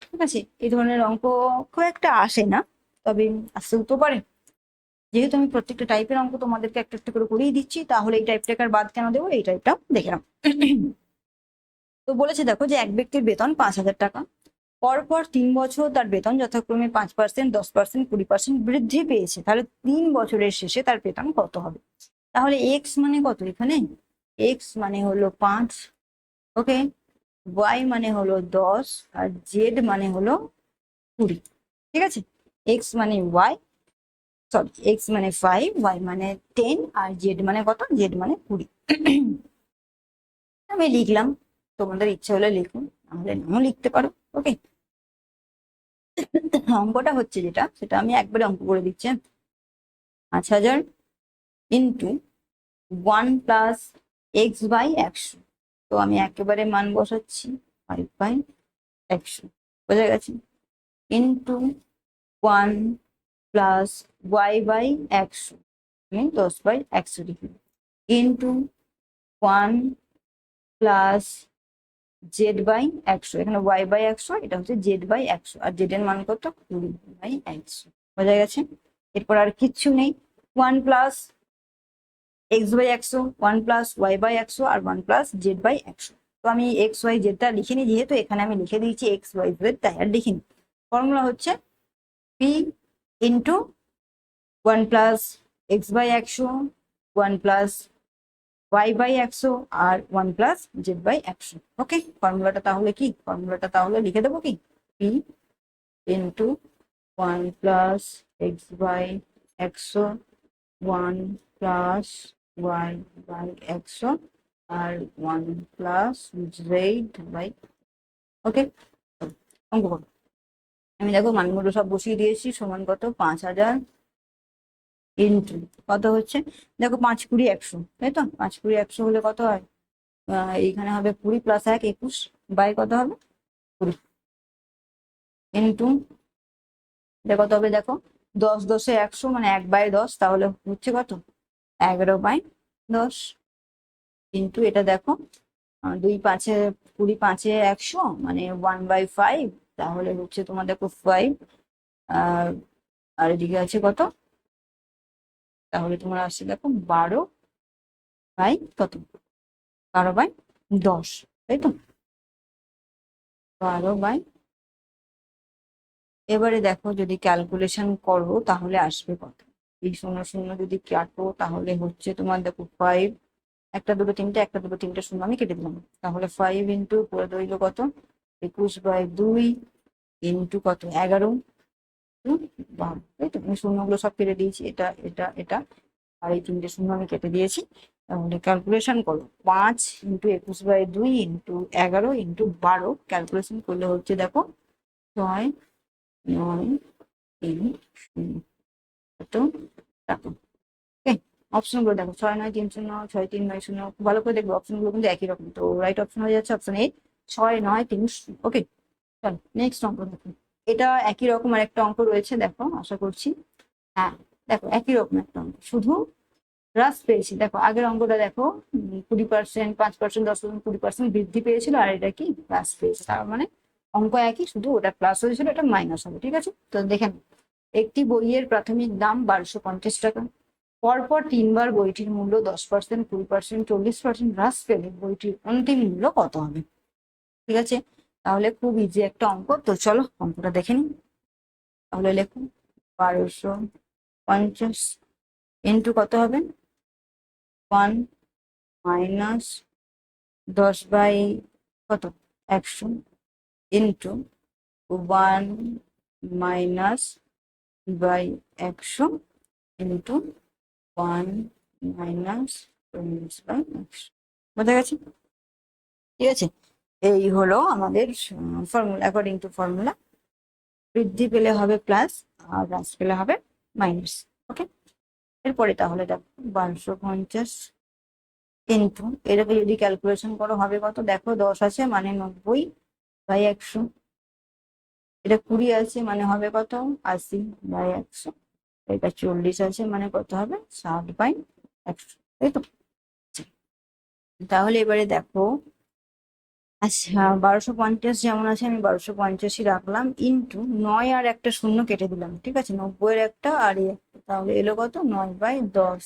ঠিক আছে? এই ধরনের অঙ্ক খুব একটা আসে না, তবে আসতেও তো পারে। যেহেতু আমি প্রত্যেকটা টাইপের অঙ্ক তোমাদেরকে একটা একটা করে করেই দিচ্ছি, তাহলে এই টাইপটাকে আর বাদ কেন দেবো, এই টাইপটা দেখে নাও। তো বলেছে দেখো যে এক ব্যক্তির বেতন 5,000 টাকা, পরপর 3 বছর তার বেতন যথাক্রমে 5%, 10%, 20% বৃদ্ধি পেয়েছে, তাহলে 3 বছরের শেষে তার বেতন কত হবে? তাহলে এক্স মানে কত এখানে, এক্স মানে হলো 5, ওকে, ওয়াই মানে হলো 10 আর জেড মানে হলো 20, ঠিক আছে? এক্স মানে ওয়াই, সরি এক্স মানে 5, ওয়াই মানে 10 আর জেড মানে কত, জেড মানে 20। আমি লিখলাম, তোমাদের ইচ্ছা হলে লিখুন, নাহলে নাও লিখতে পারো। ওকে, অঙ্কটা হচ্ছে যেটা সেটা আমি একবারে অঙ্ক করে দিচ্ছি। 5,000 ইন্টু 1 প্লাস এক্স বাই 100, তো আমি একেবারে মান বসাচ্ছি 5 বাই 100, বোঝা গেছে? ইন্টু 1 প্লাস ওয়াই বাই 100, আমি 10 বাই 100 লিখি, ইন্টু 1 প্লাস জেড বাই 100, এখানে ওয়াই বাই 100, এটা হচ্ছে জেড বাই 100, আর জেড এর মান কত 20 বাই 100, বোঝা গেছে? এরপর আর কিচ্ছু নেই, 1 plus x by 100, 1 plus Y by 100 আর 1 প্লাস জেড বাই 100। তো আমি এক্স ওয়াই জেডটা লিখিনি, যেহেতু এখানে আমি লিখে দিয়েছি এক্স ওয়াই জেড, তাই আর লিখিনি। ফর্মুলা হচ্ছে P into 1 plus x by 100, 1 plus Y by 100 আর 1 প্লাস জেড বাই 100। ওকে, ফর্মুলাটা তাহলে কি, ফর্মুলাটা তাহলে লিখে দেবো কি, P into 1 plus x by 100, 1 plus Y by 100 আর 1 প্লাস জেড বাই, ওকে। অঙ্ক করো, আমি দেখো মানগুলো সব বসিয়ে দিয়েছি, সমান কত 5,000 ইন্টু কত হচ্ছে, দেখো 5 20 100, তাই তো? 5 20 100 হলে কত হয়, এইখানে হবে 20 প্লাস 1 21 বাই কত হবে 20, ইন্টু এটা কত হবে দেখো 10 10 100 মানে 1 বাই 10, তাহলে হচ্ছে কত 11 বাই 10, কিন্তু এটা দেখো 2 5 20 5 100 মানে 1 বাই 5, তাহলে হচ্ছে তোমার দেখো 5 আর আর এদিকে আছে কত, তাহলে তোমার আসছে দেখো 12 বাই কত, 12 বাই 10, তাই তো? 12 বাই, এবারে দেখো যদি ক্যালকুলেশন করো তাহলে আসবে কত, এই শূন্য শূন্য যদি কাটো তাহলে হচ্ছে তোমার দেখো 5, একটা দুটো তিনটে, একটা দুটো তিনটে শূন্য আমি কেটে দিলাম, তাহলে 5 ইন্টু করে রইলো কত 21 বাই 2 ইন্টু কত 11, এই তো আমি শূন্যগুলো সব কেটে দিয়েছি, এটা এটা এটা আর এই তিনটে শূন্য আমি কেটে দিয়েছি। তাহলে ক্যালকুলেশন করো, 5 × 21/2 × 11 × 12 ক্যালকুলেশন করলে হচ্ছে দেখো 6, 9, 3, 0 কত টাকা। ওকে, অপশন গুলো দেখো, 6, 9, 3, 0, 6, 3, 9, 0। ভালো করে দেখবো, অপশন গুলো কিন্তু একই রকম, তো রাইট অপশন হয়ে যাচ্ছে অপশন এ, 6, 9, 3, 0। ওকে, চলো নেক্সট অঙ্ক দেখো। এটা একই রকম আর একটা অঙ্ক রয়েছে, দেখো আশা করছি। হ্যাঁ, দেখো একই রকম একটা অঙ্ক, শুধু হ্রাস পেয়েছি। দেখো আগের অঙ্কটা দেখো 20%, 5%, 10%, 20% বৃদ্ধি পেয়েছিল, আর এটা কি হ্রাস পেয়েছে। তার মানে অঙ্ক একই, শুধু ওটা প্লাস হয়েছিল, এটা মাইনাস হবে। ঠিক আছে, তো দেখেন, একটি বইয়ের প্রাথমিক দাম 1250 টাকা। পরপর 3বার বইটির মূল্য 10%, 20%, 40% হ্রাস পেলে বইটির অন্তিম মূল্য কত হবে? ঠিক আছে, তাহলে খুব ইজি একটা অঙ্ক, তো চলো অঙ্কটা দেখে নিই। তাহলে লেখুন 1250 ইন্টু কত হবে, 1 মাইনাস 10 বাই কত 100 into 1 minus by 100 into 1 minus 40/100। বোঝা গেছে? ঠিক আছে, এই হলো আমাদের ফর্মুলা। অ্যাকর্ডিং টু ফর্মুলা, বৃদ্ধি পেলে হবে প্লাস আর হ্রাস পেলে হবে মাইনাস। ওকে, এরপরে তাহলে দেখো 1250 ইন্টু, এটাকে যদি ক্যালকুলেশন করো হবে কত, দেখো 10 আছে মানে 90/100, এটা 20 আছে মানে হবে কত 80/100, এটা 40 আছে মানে কত হবে 60/100। তাই তো? তাহলে এবারে দেখো, আচ্ছা 1250 যেমন আছে আমি 1250ই রাখলাম, ইন্টু 9 আর একটা শূন্য কেটে দিলাম। ঠিক আছে, 90-এর একটা আর এই একটা, তাহলে এলো কত 9/10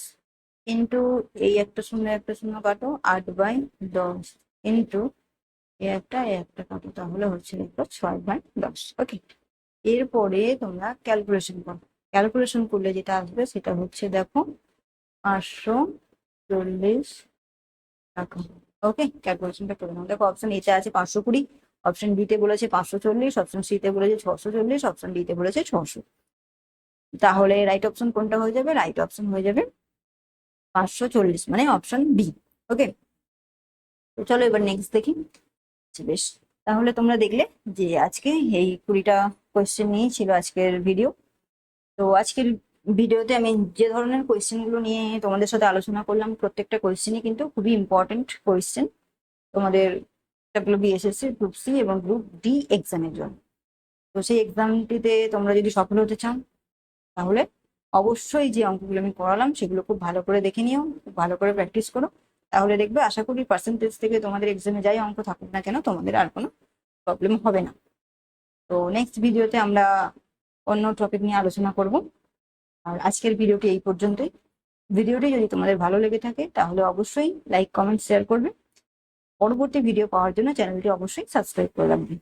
ইন্টু এই একটা শূন্য একটা শূন্য কাটো 8/10 ইন্টু এই একটা কাটো, তাহলে হচ্ছে দেখো 6/10। ওকে, এরপরে তোমরা ক্যালকুলেশন করো। ক্যালকুলেশন করলে যেটা আসবে সেটা হচ্ছে দেখো 540 টাকা। ওকে, ক্যালকুলেশনটা করে নাও। দেখো অপশন এতে আছে 520, অপশন বি তে বলেছে 540, অপশন সি তে বলেছে 640, অপশন ডি তে বলেছে 600। তাহলে রাইট অপশন কোনটা হয়ে যাবে? রাইট অপশন হয়ে যাবে 540, মানে অপশন বি। ওকে, তো চলো এবার নেক্সট দেখি। আচ্ছা, বেশ, তাহলে তোমরা দেখলে যে আজকে এই 20টা কোয়েশ্চেন নিয়েই ছিল আজকের ভিডিও। তো আজকের ভিডিওতে আমি যে ধরনের কোয়েশ্চেন গুলো নিয়ে তোমাদের সাথে আলোচনা করলাম, প্রত্যেকটা কোয়েশ্চেনই কিন্তু খুবই ইম্পর্টেন্ট কোয়েশ্চেন তোমাদের বিএসএসসি গ্রুপ সি এবং গ্রুপ ডি এক্সামের জন্য। তো সেই এক্সামটিতে তোমরা যদি সফল হতে চাও, তাহলে অবশ্যই যে অঙ্কগুলো আমি করালাম সেগুলো খুব ভালো করে দেখে নিও, খুব ভালো করে প্র্যাকটিস করো। তাহলে দেখবে, আশা করি পার্সেন্টেজ থেকে তোমাদের এক্সামে যাই অঙ্ক থাকুক না কেন, তোমাদের আর কোনো প্রবলেম হবে না। তো নেক্সট ভিডিওতে আমরা অন্য টপিক নিয়ে আলোচনা করব। আর আজকের ভিডিওটি এই পর্যন্তই। ভিডিওটি যদি তোমাদের ভালো লেগে থাকে তাহলে অবশ্যই লাইক, কমেন্ট, শেয়ার করবে। পরবর্তী ভিডিও পাওয়ার জন্য চ্যানেলটি অবশ্যই সাবস্ক্রাইব করে রাখবে।